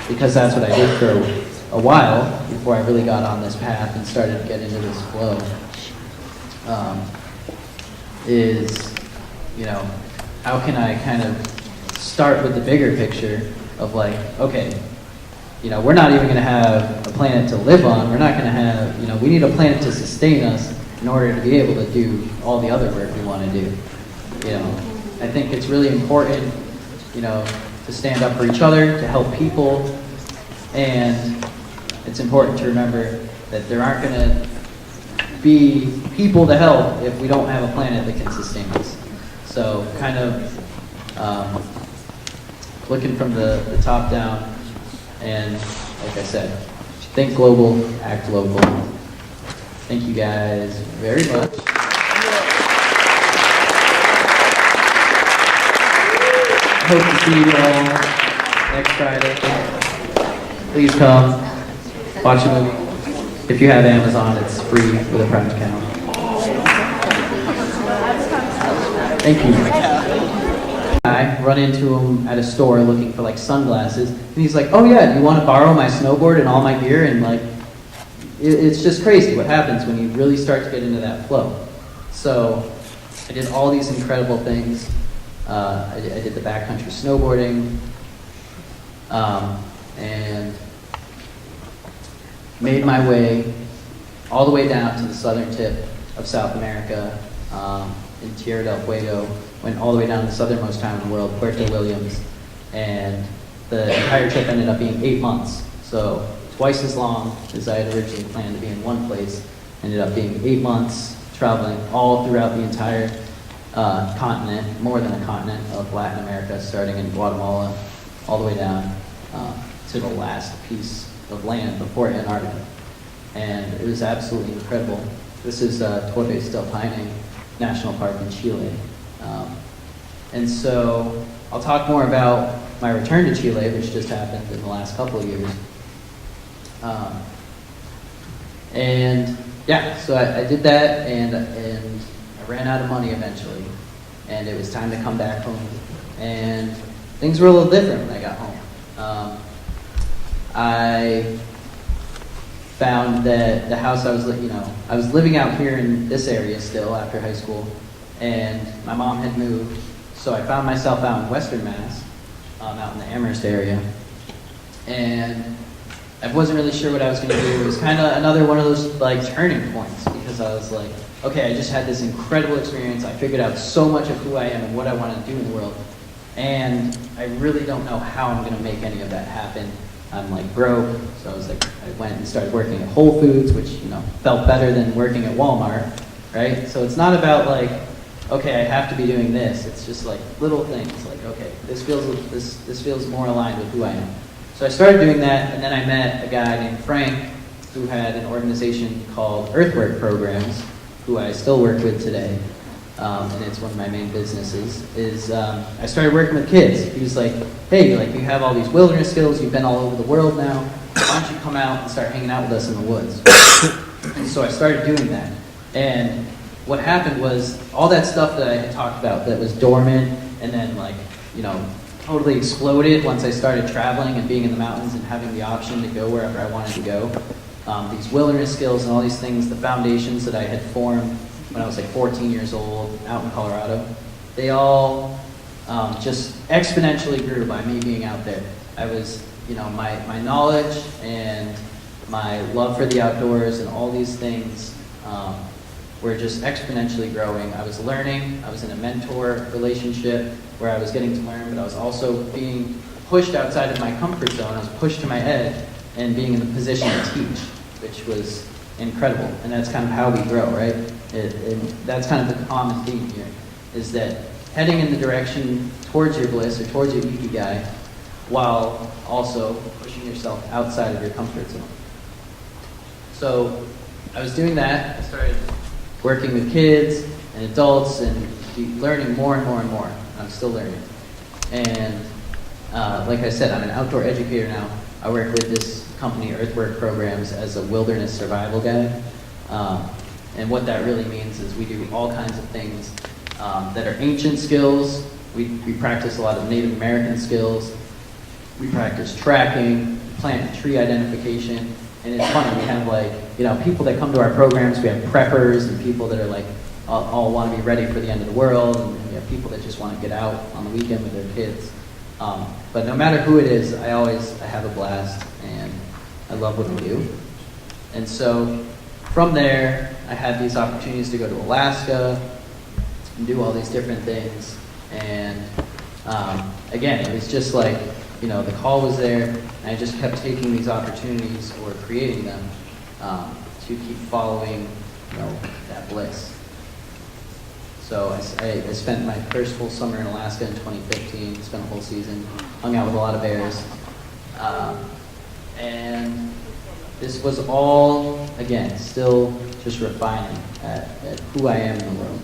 Because that's what I did for a while before I really got on this path and started to get into this flow. Is, you know, how can I kind of start with the bigger picture of like, okay, you know, we're not even going to have a planet to live on. We're not going to have, you know, we need a planet to sustain us in order to be able to do all the other work we want to do. You know, I think it's really important, you know, to stand up for each other, to help people, and it's important to remember that there aren't going to be people to help if we don't have a planet that can sustain us. So kind of looking from the top down, and like I said, think global, act local. Thank you guys very much. Hope to see you all next Friday. Please come, watch a movie. If you have Amazon, it's free with a Prime account. Thank you. I run into him at a store looking for like sunglasses, and he's like, "Oh yeah, do you want to borrow my snowboard and all my gear?" And like, it's just crazy what happens when you really start to get into that flow. So I did all these incredible things. I did the backcountry snowboarding, and made my way all the way down to the southern tip of South America, in Tierra del Fuego. Went all the way down to the southernmost town in the world, Puerto Williams, and the entire trip ended up being 8 months. So twice as long as I had originally planned to be in one place. Ended up being 8 months, traveling all throughout the entire continent, more than a continent of Latin America, starting in Guatemala, all the way down to the last piece of land before Antarctica. And it was absolutely incredible. This is Torres del Paine National Park in Chile. And so I'll talk more about my return to Chile, which just happened in the last couple of years. And yeah, so I did that, and I ran out of money eventually, and it was time to come back home. And things were a little different when I got home. I found that the house I was living out here in this area still after high school, and my mom had moved, so I found myself out in Western Mass, out in the Amherst area, and I wasn't really sure what I was going to do. It was kind of another one of those like turning points, because I was like, okay, I just had this incredible experience. I figured out so much of who I am and what I want to do in the world. And I really don't know how I'm going to make any of that happen. I'm like broke, so I was like, I went and started working at Whole Foods, which, you know, felt better than working at Walmart, right? So it's not about like, okay, I have to be doing this. It's just like little things, like, okay, this feels more aligned with who I am. So I started doing that, and then I met a guy named Frank, who had an organization called Earthwork Programs, who I still work with today, and it's one of my main businesses. I started working with kids. He was like, hey, like, you have all these wilderness skills, you've been all over the world now, why don't you come out and start hanging out with us in the woods? And so I started doing that. And what happened was, all that stuff that I had talked about that was dormant, and then, like, you know, totally exploded once I started traveling and being in the mountains and having the option to go wherever I wanted to go. These wilderness skills and all these things, the foundations that I had formed when I was like 14 years old out in Colorado, they all just exponentially grew by me being out there. I was, you know, my knowledge and my love for the outdoors and all these things were just exponentially growing. I was learning, I was in a mentor relationship where I was getting to learn, but I was also being pushed outside of my comfort zone. I was pushed to my edge and being in the position to teach, which was incredible. And that's kind of how we grow, right? That's kind of the common theme here, is that heading in the direction towards your bliss or towards your ikigai, while also pushing yourself outside of your comfort zone. So I was doing that. I started working with kids and adults and learning more and more and more. I'm still learning. And like I said, I'm an outdoor educator now. I work with this company, Earthwork Programs, as a wilderness survival guide. And what that really means is we do all kinds of things that are ancient skills. We practice a lot of Native American skills. We practice tracking, plant and tree identification. And it's funny, we have like, you know, people that come to our programs. We have preppers and people that are like, all want to be ready for the end of the world. And we have people that just want to get out on the weekend with their kids. But no matter who it is, I have a blast, and I love what I do. And so from there, I had these opportunities to go to Alaska and do all these different things. And again, it was just like, you know, the call was there, and I just kept taking these opportunities or creating them to keep following, you know, that bliss. So I spent my first full summer in Alaska in 2015, spent a whole season, hung out with a lot of bears. And this was all, again, still just refining at who I am in the world.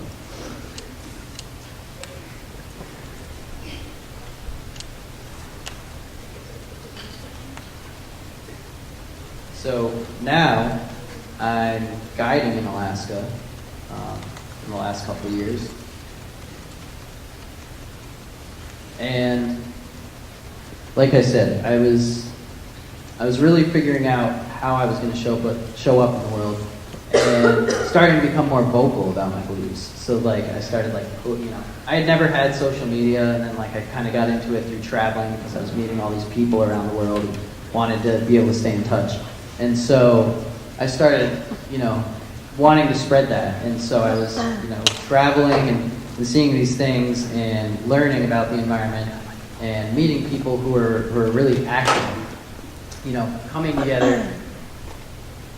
So now I'm guiding in Alaska in the last couple of years. And like I said, I was really figuring out how I was going to show up in the world, and starting to become more vocal about my beliefs. So like I started like, you know, I had never had social media, and then like I kind of got into it through traveling because I was meeting all these people around the world and wanted to be able to stay in touch. And so I started, you know, wanting to spread that. And so I was, you know, traveling and seeing these things and learning about the environment and meeting people who are really active, you know, coming together,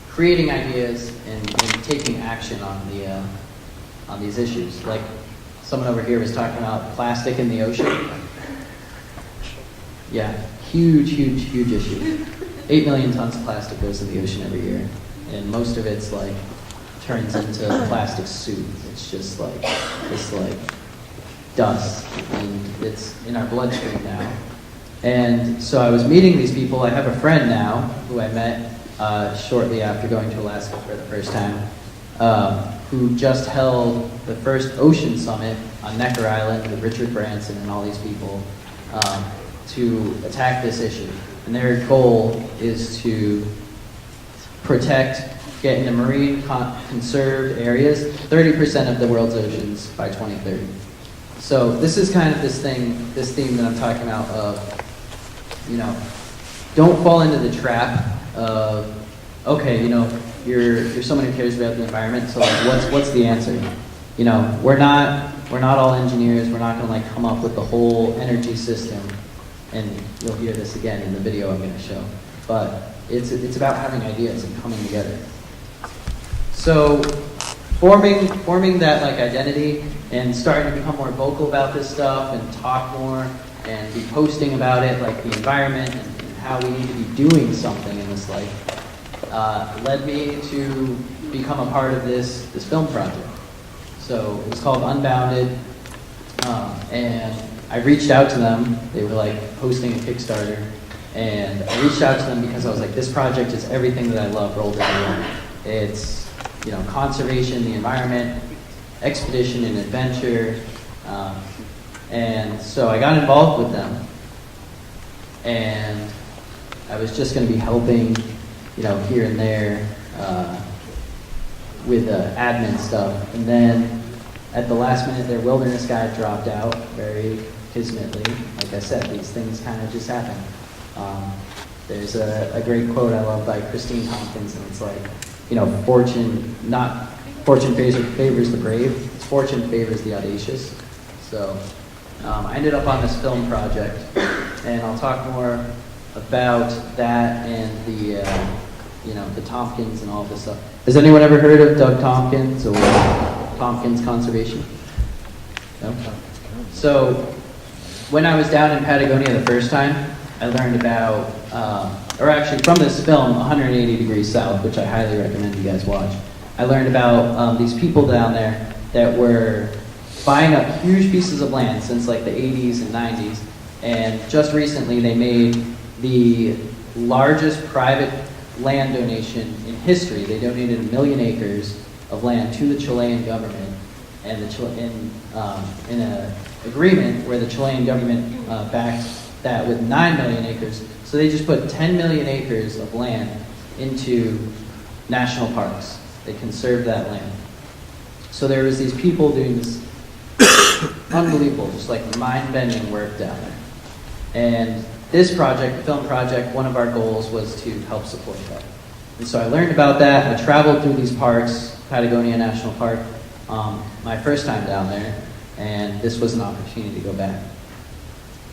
creating ideas and taking action on these issues. Like someone over here was talking about plastic in the ocean. Yeah, huge issue. 8 million tons of plastic goes in the ocean every year, and most of it's like turns into plastic soup. It's just like dust, and it's in our bloodstream now. And so I was meeting these people. I have a friend now who I met shortly after going to Alaska for the first time, who just held the first ocean summit on Necker Island with Richard Branson and all these people to attack this issue. And their goal is to get into marine conserved areas 30% of the world's oceans by 2030. So this is kind of this theme that I'm talking about of, you know, don't fall into the trap of, okay, you know, you're someone who cares about the environment, so like, what's the answer? You know, we're not all engineers. We're not going to like come up with the whole energy system, and you'll hear this again in the video I'm going to show. But it's about having ideas and coming together. So forming that like identity and starting to become more vocal about this stuff and talk more and be posting about it, like the environment and how we need to be doing something in this life, led me to become a part of this film project. So it was called Unbounded, and I reached out to them. They were like hosting a Kickstarter, and I reached out to them because I was like, this project is everything that I love rolled into one. It's, you know, conservation, the environment, expedition and adventure, and so I got involved with them, and I was just going to be helping, you know, here and there with admin stuff, and then at the last minute their wilderness guide dropped out very kismetly. Like I said, these things kind of just happen. There's a great quote I love by Tompkins, and it's like, you know, fortune favors the brave, it's fortune favors the audacious. So I ended up on this film project, and I'll talk more about that and the you know, the Tompkins and all this stuff. Has anyone ever heard of Doug Tompkins or Tompkins Conservation? No? So when I was down in Patagonia the first time, I learned about, or actually from this film, 180 Degrees South, which I highly recommend you guys watch. I learned about these people down there that were buying up huge pieces of land since like the 80s and 90s, and just recently they made the largest private land donation in history. They donated 1 million acres of land to the Chilean government, and in an agreement where the Chilean government backed that with 9 million acres. So they just put 10 million acres of land into national parks. They conserved that land. So there was these people doing this unbelievable, just like mind-bending work down there. And this project, the film project, one of our goals was to help support that. And so I learned about that. I traveled through these parks, Patagonia National Park, my first time down there, and this was an opportunity to go back.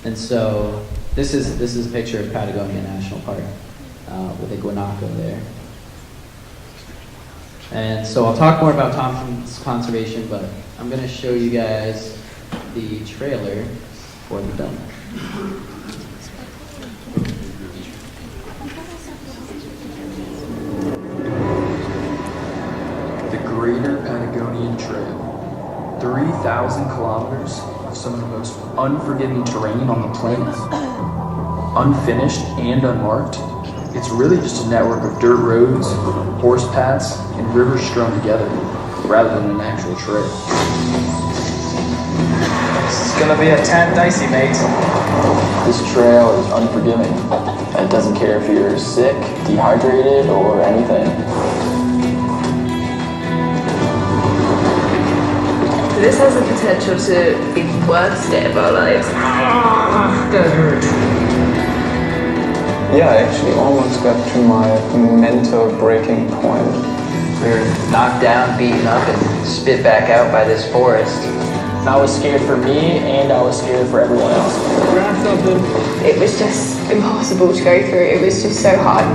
And so this is a picture of Patagonia National Park with a guanaco there. And so I'll talk more about Tompkins Conservation, but I'm going to show you guys the trailer for the film. The Greater Patagonian Trail. 3,000 kilometers of some of the most unforgiving terrain on the planet. Unfinished and unmarked, it's really just a network of dirt roads, horse paths, and rivers strung together, rather than an actual trail. This is gonna be a tad dicey, mate. This trail is unforgiving. It doesn't care if you're sick, dehydrated, or anything. This has the potential to be the worst day of our lives. That hurt. Yeah, I actually almost got to my mental breaking point. We were knocked down, beaten up, and spit back out by this forest. I was scared for me, and I was scared for everyone else. It was just impossible to go through. It was just so hard.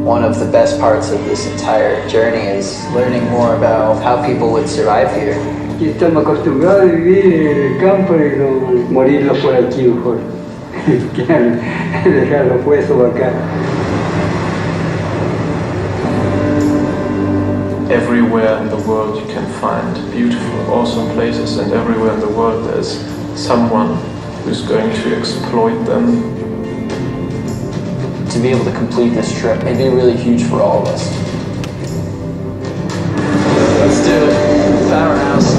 One of the best parts of this entire journey is learning more about how people would survive here. Estamos acostumbrados a vivir en el campo y morirlos por aquí mejor. Dejar los huesos acá. Everywhere in the world you can find beautiful, awesome places, and everywhere in the world there's someone who's going to exploit them. To be able to complete this trip, it'd be really huge for all of us. Let's do it. Powerhouse.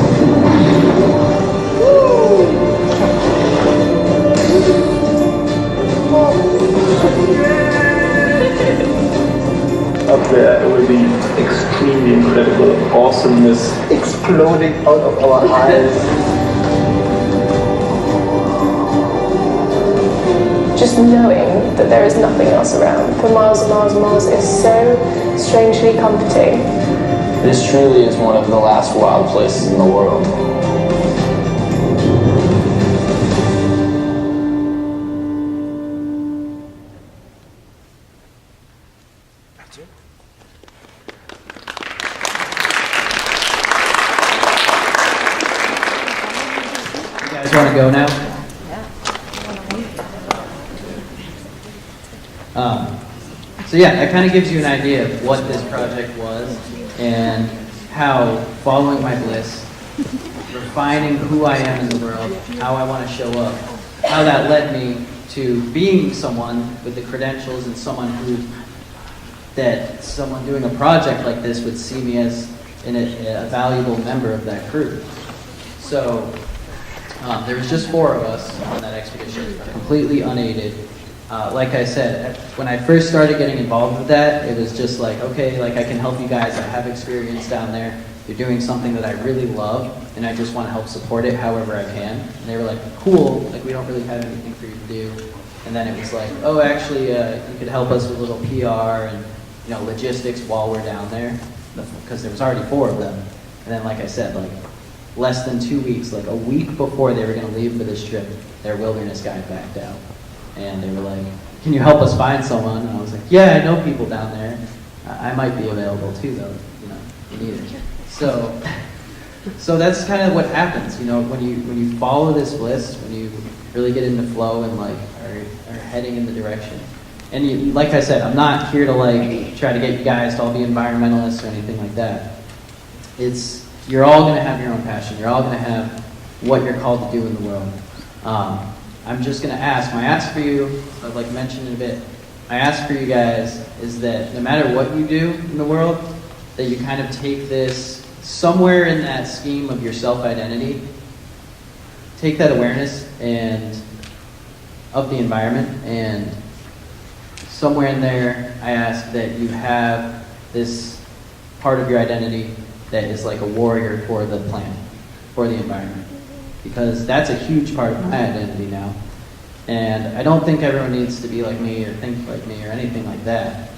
Up there, it will be extremely incredible awesomeness exploding out of our eyes. just knowing that there is nothing else around for miles and miles and miles is so strangely comforting. This truly is one of the last wild places in the world. Want to go now? So yeah, that kind of gives you an idea of what this project was and how following my bliss, refining who I am in the world, how I want to show up, how that led me to being someone with the credentials and someone doing a project like this would see me as a valuable member of that crew. So there was just 4 of us on that expedition, completely unaided. Like I said, when I first started getting involved with that, it was just like, okay, like I can help you guys. I have experience down there. You're doing something that I really love, and I just want to help support it however I can. And they were like, cool, like we don't really have anything for you to do. And then it was like, oh, actually, you could help us with a little PR and logistics while we're down there, because there was already 4 of them. And then, like I said, like less than 2 weeks, like a week before they were going to leave for this trip, their wilderness guide backed out. And they were like, can you help us find someone? And I was like, yeah, I know people down there. I might be available too, though, you need it. So that's kind of what happens, when you follow this bliss, when you really get into flow and like are heading in the direction. And like I said, I'm not here to like try to get you guys to all be environmentalists or anything like that. You're all going to have your own passion. You're all going to have what you're called to do in the world. I'm just going to ask. My ask for you, I'd like mentioned in a bit, my ask for you guys is that no matter what you do in the world, that you kind of take this somewhere in that scheme of your self-identity, take that awareness and of the environment, and somewhere in there, I ask that you have this part of your identity that is like a warrior for the planet, for the environment. Because that's a huge part of my identity now. And I don't think everyone needs to be like me or think like me or anything like that.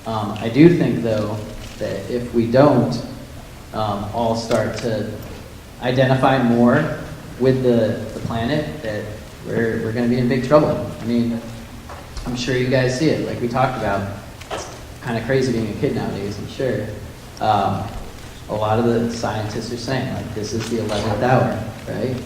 I do think, though, that if we don't all start to identify more with the planet, that we're going to be in big trouble. I mean, I'm sure you guys see it. Like we talked about, it's kind of crazy being a kid nowadays, I'm sure. A lot of the scientists are saying, like, this is the 11th hour, right?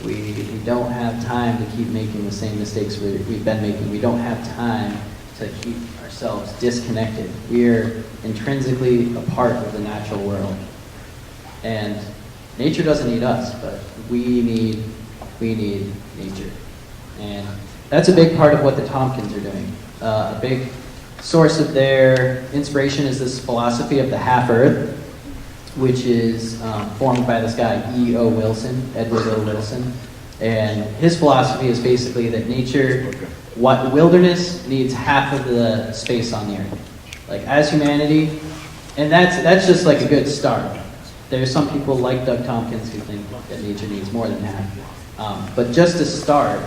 We don't have time to keep making the same mistakes we've been making. We don't have time to keep ourselves disconnected. We're intrinsically a part of the natural world. And nature doesn't need us, but we need nature. And that's a big part of what the Tompkins are doing. A big source of their inspiration is this philosophy of the half-earth, which is formed by this guy, Edward O. Wilson. And his philosophy is basically that wilderness needs half of the space on the earth. Like as humanity, and that's just like a good start. There's some people like Doug Tompkins who think that nature needs more than half. But just to start,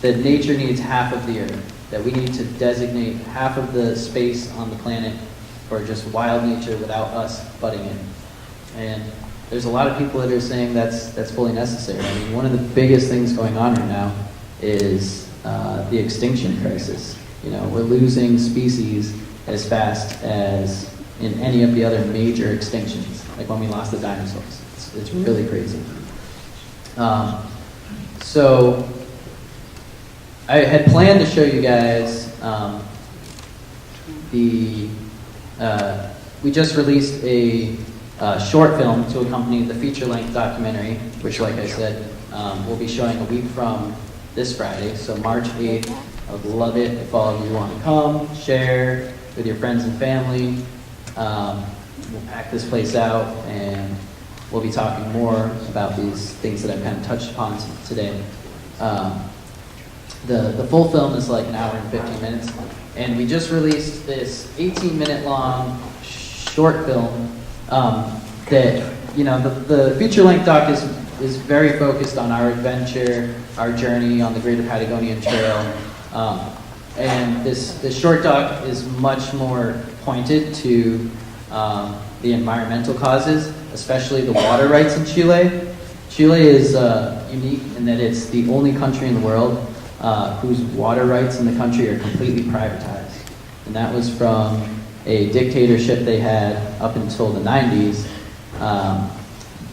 that nature needs half of the earth, that we need to designate half of the space on the planet for just wild nature without us butting in. And there's a lot of people that are saying that's fully necessary. I mean, one of the biggest things going on right now is the extinction crisis. We're losing species as fast as in any of the other major extinctions, like when we lost the dinosaurs. It's really crazy. So I had planned to show you guys we just released a short film to accompany the feature-length documentary, which, like I said, we'll be showing a week from this Friday, so March 8th. I would love it if all of you want to come, share with your friends and family. We'll pack this place out, and we'll be talking more about these things that I've kind of touched upon today. The full film is like an hour and 15 minutes, and we just released this 18-minute long short film that, the feature-length doc is very focused on our adventure, our journey on the Greater Patagonian Trail, And this short doc is much more pointed to the environmental causes, especially the water rights in Chile. Chile is unique in that it's the only country in the world whose water rights in the country are completely privatized. And that was from a dictatorship they had up until the 90s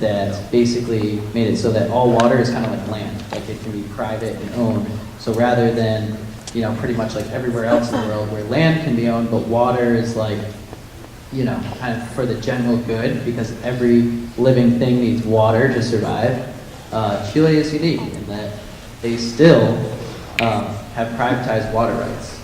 that basically made it so that all water is kind of like land, like it can be private and owned. So rather than, you know, pretty much like everywhere else in the world where land can be owned, but water is like, you know, kind of for the general good because every living thing needs water to survive. Chile is unique in that they still have privatized water rights.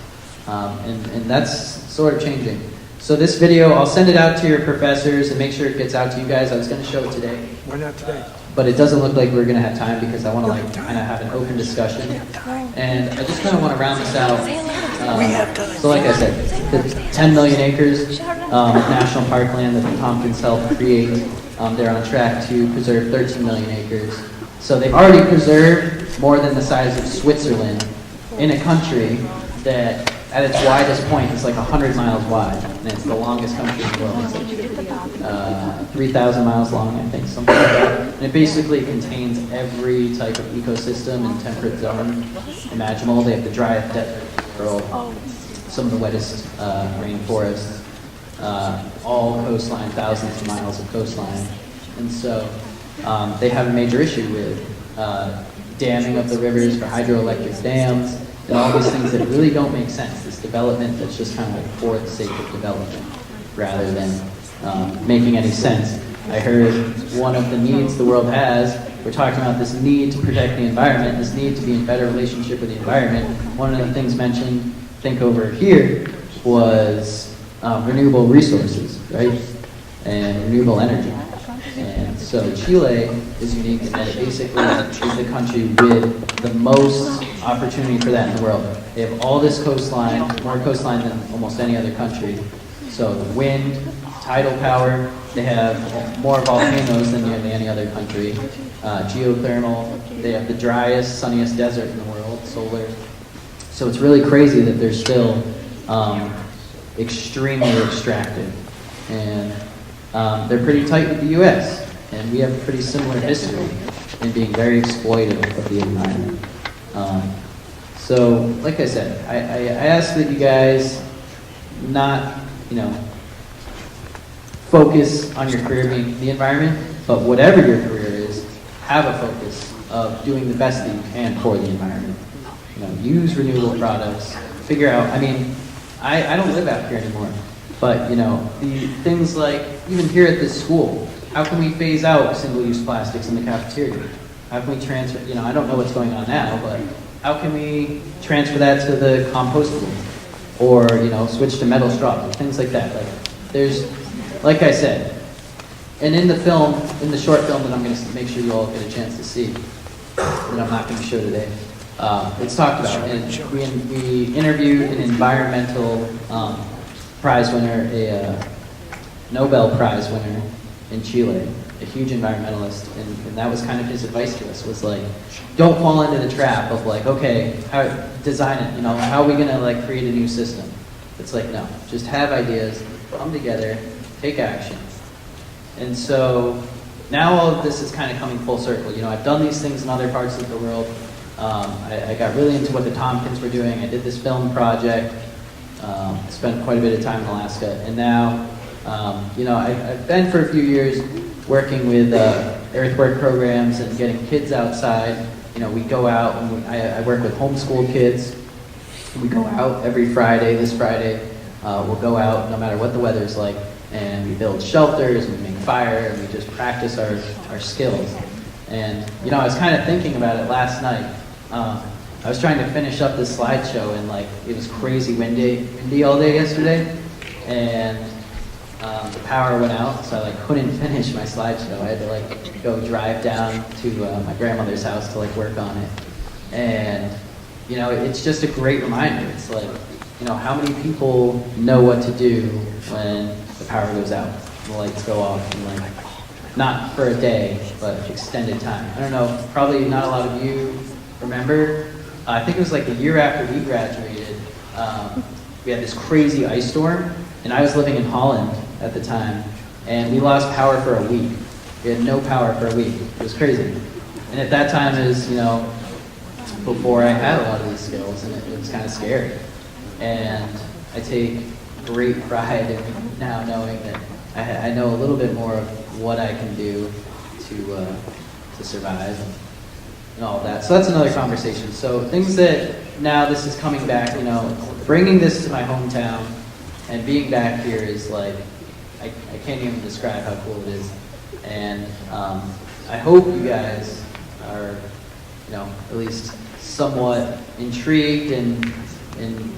And that's sort of changing. So this video, I'll send it out to your professors and make sure it gets out to you guys. I was going to show it today. Why not today? But it doesn't look like we're going to have time because I want to like kind of have an open discussion. And I just kind of want to round this out. So like I said, the 10 million acres of national parkland that the Tompkins helped create, they're on track to preserve 13 million acres. So they've already preserved more than the size of Switzerland in a country that at its widest point is like 100 miles wide, and it's the longest country in the world. It's like 3,000 miles long, I think, something like that. And it basically contains every type of ecosystem and temperate zone imaginable. They have the driest desert in the world, some of the wettest rainforests, all coastline, thousands of miles of coastline. And so they have a major issue with damming of the rivers for hydroelectric dams, and all these things that really don't make sense. This development that's just kind of like for the sake of development rather than making any sense. I heard one of the needs the world has, we're talking about this need to protect the environment, this need to be in better relationship with the environment. One of the things mentioned, I think over here, was renewable resources, right? And renewable energy. And so Chile is unique in that it basically is the country with the most opportunity for that in the world. They have all this coastline, more coastline than almost any other country. So the wind, tidal power, they have more volcanoes than nearly any other country. Geothermal, they have the driest, sunniest desert in the world, solar. So it's really crazy that they're still extremely extractive. And they're pretty tight with the U.S., and we have a pretty similar history in being very exploitive of the environment. So, like I said, I ask that you guys not, you know, focus on your career being the environment, but whatever your career is, have a focus of doing the best that you can for the environment. You know, use renewable products, figure out, I mean, I don't live out here anymore. But, you know, the things like, even here at this school, how can we phase out single-use plastics in the cafeteria? How can we transfer, you know, I don't know what's going on now, but how can we transfer that to the compostable? Or, you know, switch to metal straws, things like that. Like, there's, like I said, and in the film, in the short film that I'm going to make sure you all get a chance to see, that I'm not going to show today, it's talked about. And we interviewed an environmental prize winner, a Nobel Prize winner in Chile, a huge environmentalist, and that was kind of his advice to us, was like, don't fall into the trap of like, okay, how design it, you know, how are we gonna like create a new system? It's like, no, just have ideas, come together, take action. And so now all of this is kind of coming full circle. You know, I've done these things in other parts of the world. I got really into what the Tompkins were doing. I did this film project. Spent quite a bit of time in Alaska, and now, you know, I've been for a few years working with Earthwork Programs and getting kids outside. You know, we go out, and I work with homeschool kids. We go out every Friday. This Friday, we'll go out no matter what the weather's like, and we build shelters, and we make fire, and we just practice our skills. And, you know, I was kind of thinking about it last night. I was trying to finish up this slideshow, and like it was crazy windy all day yesterday, and the power went out, so I like couldn't finish my slideshow. I had to like go drive down to my grandmother's house to like work on it. And you know, it's just a great reminder. It's like, you know, how many people know what to do when the power goes out, and the lights go off, and like not for a day, but extended time. I don't know, probably not a lot of you remember I think it was like the year after we graduated, we had this crazy ice storm, and I was living in Holland at the time, and we lost power for a week. We had no power for a week. It was crazy. And at that time is, before I had a lot of these skills, and it was kind of scary. And I take great pride in now knowing that I know a little bit more of what I can do to survive and all of that. So that's another conversation. So things that now this is coming back, bringing this to my hometown and being back here is like, I can't even describe how cool it is. And I hope you guys are, at least somewhat intrigued in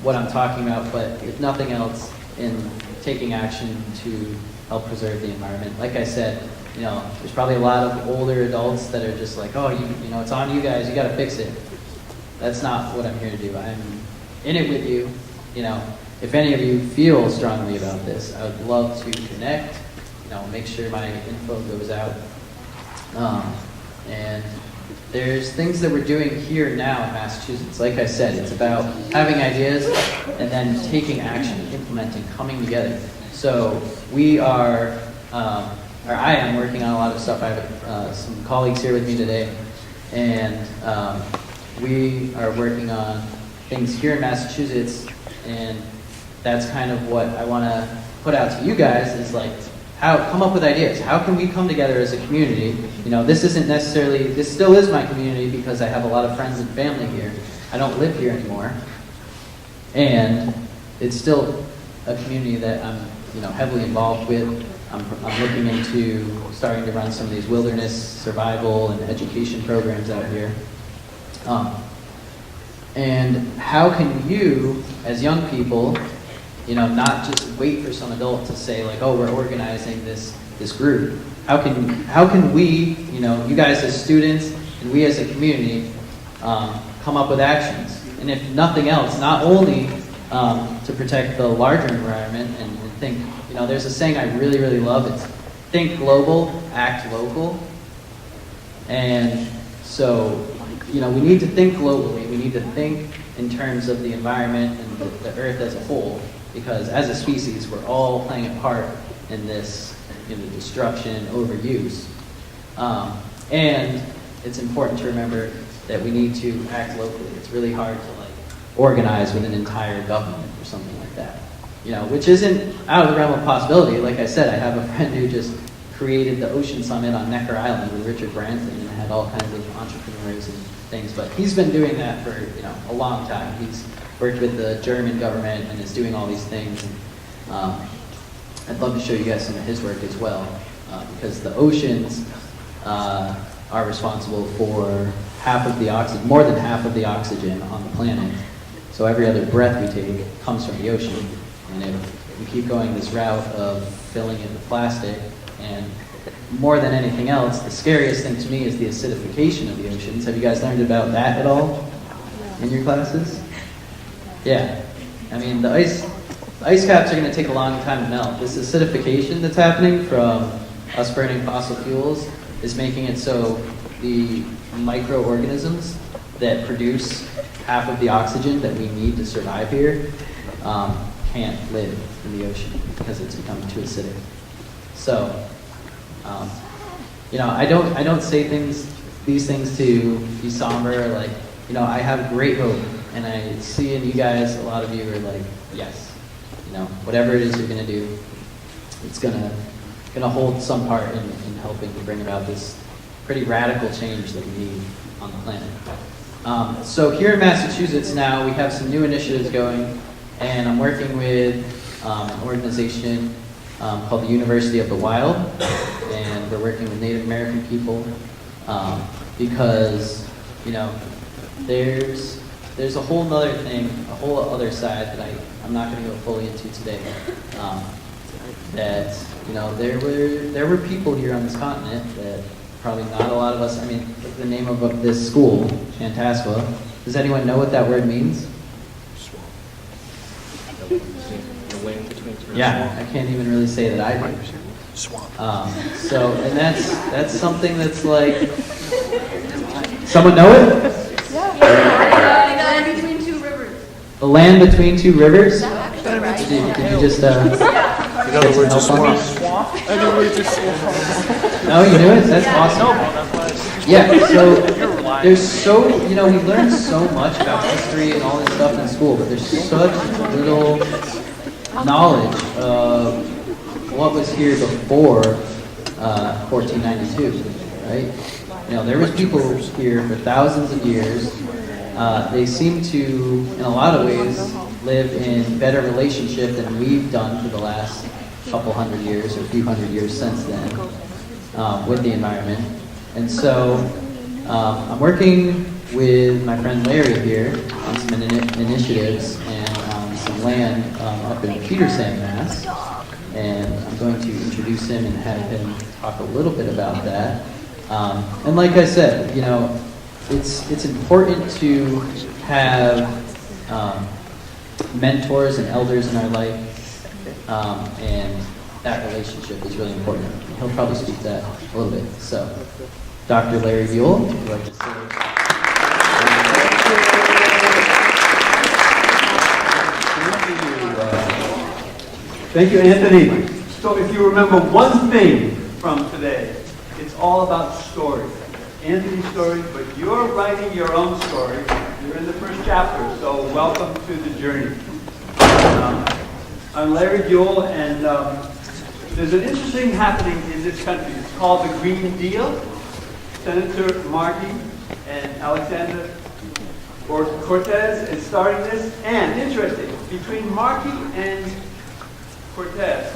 what I'm talking about, but if nothing else, in taking action to help preserve the environment. Like I said, there's probably a lot of older adults that are just like, oh, it's on you guys, you got to fix it. That's not what I'm here to do. I'm in it with you. If any of you feel strongly about this, I would love to connect. Make sure my info goes out. And there's things that we're doing here now in Massachusetts. Like I said, it's about having ideas and then taking action, implementing, coming together. So we are, or I am working on a lot of stuff. I have some colleagues here with me today, and we are working on things here in Massachusetts, and that's kind of what I want to put out to you guys is like, come up with ideas. How can we come together as a community? This isn't necessarily, this still is my community because I have a lot of friends and family here. I don't live here anymore. And it's still a community that I'm, heavily involved with. I'm looking into starting to run some of these wilderness survival and education programs out here. And how can you, as young people, not just wait for some adult to say like, oh, we're organizing this group. How can we, you guys as students and we as a community, come up with actions? And if nothing else, not only to protect the larger environment and think, there's a saying I really, really love. It's think global, act local. And so, we need to think globally. We need to think in terms of the environment and the earth as a whole. Because as a species, we're all playing a part in this, destruction, overuse. And it's important to remember that we need to act locally. It's really hard to organize with an entire government or something like that. Which isn't out of the realm of possibility. Like I said, I have a friend who just created the Ocean Summit on Necker Island with Richard Branson and had all kinds of entrepreneurs and things. But he's been doing that for a long time. He's worked with the German government and is doing all these things. And, I'd love to show you guys some of his work as well, because the oceans are responsible for more than half of the oxygen on the planet. So every other breath we take comes from the ocean. And if we keep going this route of filling it with plastic, and more than anything else, the scariest thing to me is the acidification of the oceans. Have you guys learned about that at all in your classes? Yeah. I mean, the ice caps are going to take a long time to melt. This acidification that's happening from us burning fossil fuels is making it so the microorganisms that produce half of the oxygen that we need to survive here can't live in the ocean because it's become too acidic. So, I don't say these things to be somber. Like, I have great hope, and I see in you guys, a lot of you are like, yes, whatever it is you're gonna do, it's gonna hold some part in helping to bring about this pretty radical change that we need on the planet. So here in Massachusetts now, we have some new initiatives going, and I'm working with an organization called the University of the Wild, and we're working with Native American people because, there's a whole other thing, a whole other side that I'm not going to go fully into today. That there were people here on this continent that probably not a lot of us. I mean, the name of this school, Chantasqua. Does anyone know what that word means? Yeah, I can't even really say that I do. And that's something that's like. Someone know it? The land between two rivers? Did you just, In other words, a swamp. In other words, a swamp. No, you knew it? That's awesome. Yeah, so there's so, you know, we learn so much about history and all this stuff in school, but there's such little knowledge of what was here before 1492, right? You know, there was people here for thousands of years. They seem to, in a lot of ways, live in better relationship than we've done for the last couple hundred years or few hundred years since then with the environment. And so I'm working with my friend Larry here on some initiatives and on some land up in Peterson, Mass. And I'm going to introduce him and have him talk a little bit about that. And like I said, you know, it's important to have mentors and elders in our life, and that relationship is really important. He'll probably speak to that a little bit. So, Dr. Larry Buell, would you like to say? Thank you, Anthony. So if you remember one thing from today, it's all about stories. Anthony's story, but you're writing your own story. You're in the first chapter, so welcome to the journey. I'm Larry Buell, and there's an interesting happening in this country. It's called the Green Deal. Senator Markey and Alexander Cortez is starting this. And interesting, between Markey and Cortez,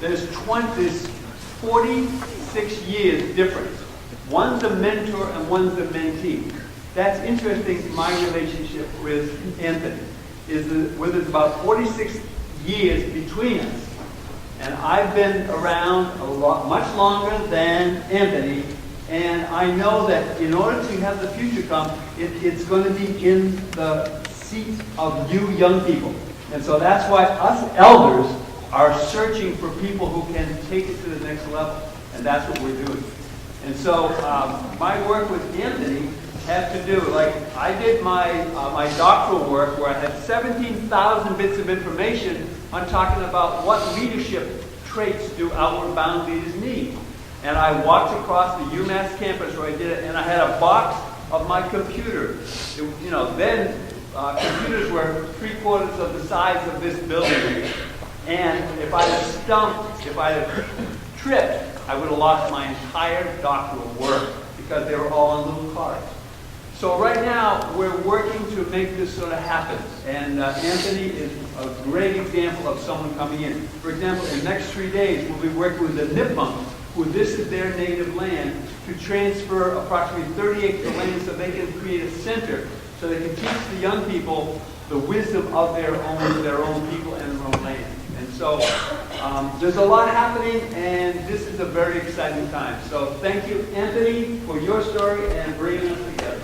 there's 46 years difference. One's a mentor and one's a mentee. That's interesting, my relationship with Anthony, is that where there's about 46 years between us. And I've been around much longer than Anthony, and I know that in order to have the future come, it's going to be in the seat of you young people. And so that's why us elders are searching for people who can take it to the next level. And that's what we're doing. And so my work with Anthony had to do, like I did my doctoral work where I had 17,000 bits of information on talking about what leadership traits do outward bound leaders need. And I walked across the UMass campus where I did it, and I had a box of my computer. You know, then computers were 3/4 of the size of this building. And if I had stumped, if I had tripped, I would have lost my entire doctoral work because they were all on little cards. So right now, we're working to make this sort of happen. And Anthony is a great example of someone coming in. For example, in the next 3 days, we'll be working with the Nipmunks, who this is their native land, to transfer approximately 30 acres of land so they can create a center so they can teach the young people the wisdom of their own people and their own land. And so there's a lot happening, and this is a very exciting time. So thank you, Anthony, for your story and bringing us together.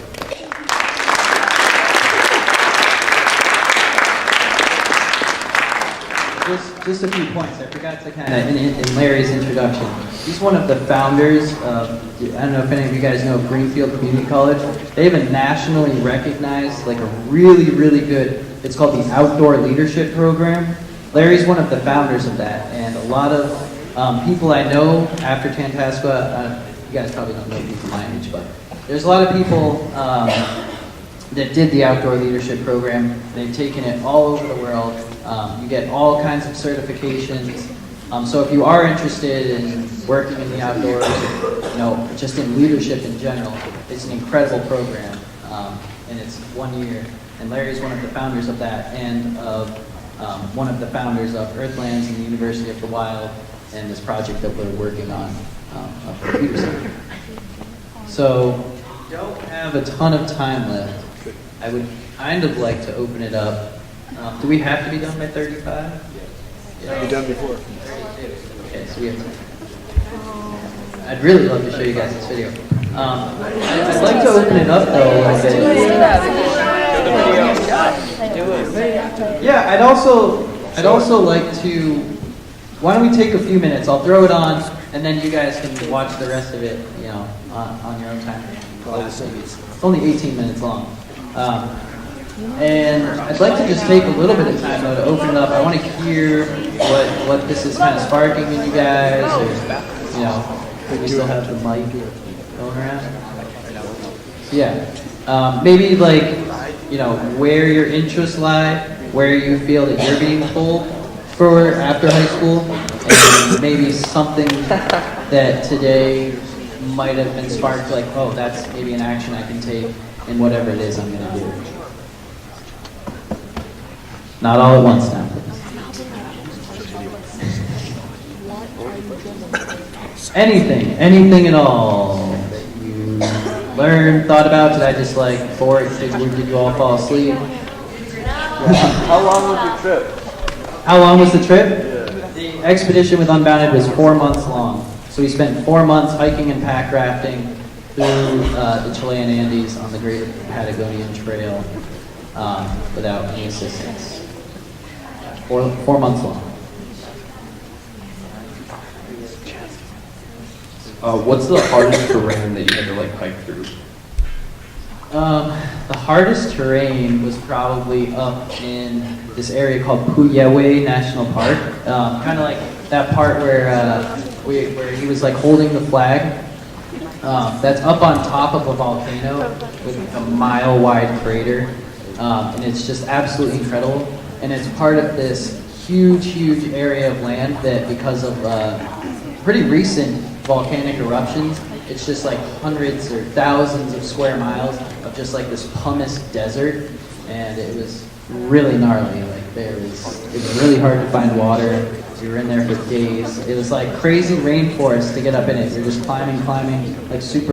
Just a few points. I forgot to kind of, in Larry's introduction, he's one of the founders of, I don't know if any of you guys know Greenfield Community College. They have a nationally recognized, like a really, really good, it's called the Outdoor Leadership Program. Larry's one of the founders of that, and a lot of people I know after Tantascwa, you guys probably don't know people my age, but there's a lot of people that did the Outdoor Leadership Program. They've taken it all over the world. You get all kinds of certifications. So if you are interested in working in the outdoors, you know, just in leadership in general, it's an incredible program, and it's 1 year. And Larry's one of the founders of that, and of one of the founders of Earthlands and the University of the Wild, and this project that we're working on up in Peterson. So, don't have a ton of time left. I would kind of like to open it up. Do we have to be done by 35? Yeah. You've done before. 32. Okay, so we have time. I'd really love to show you guys this video. I'd like to open it up though a little bit. Yeah, I'd also like to. Why don't we take a few minutes? I'll throw it on, and then you guys can watch the rest of it, you know, on your own time. It's only 18 minutes long. And I'd like to just take a little bit of time though to open it up. I want to hear what this is kind of sparking in you guys, or you know, we still have the mic going around. Yeah, maybe like you know where your interests lie, where you feel that you're being pulled for after high school, and maybe something that today might have been sparked, like, oh, that's maybe an action I can take in whatever it is I'm going to do. Not all at once now. Anything at all that you learned, thought about? Did I just like bore it? Did you all fall asleep? How long was the trip? How long was the trip? The expedition with Unbounded was 4 months long. So we spent 4 months hiking and pack rafting through the Chilean Andes on the Great Patagonian Trail without any assistance. 4 months long. What's the hardest terrain that you had to like hike through? The hardest terrain was probably up in this area called Puyehue National Park. Kind of like that part where he was like holding the flag. That's up on top of a volcano with a mile-wide crater, and it's just absolutely incredible. And it's part of this huge area of land that, because of pretty recent volcanic eruptions, it's just like hundreds or thousands of square miles of just like this pumice desert, and it was really gnarly. Like it was really hard to find water. We were in there for days. It was like crazy rainforest to get up in it. You're just climbing, like super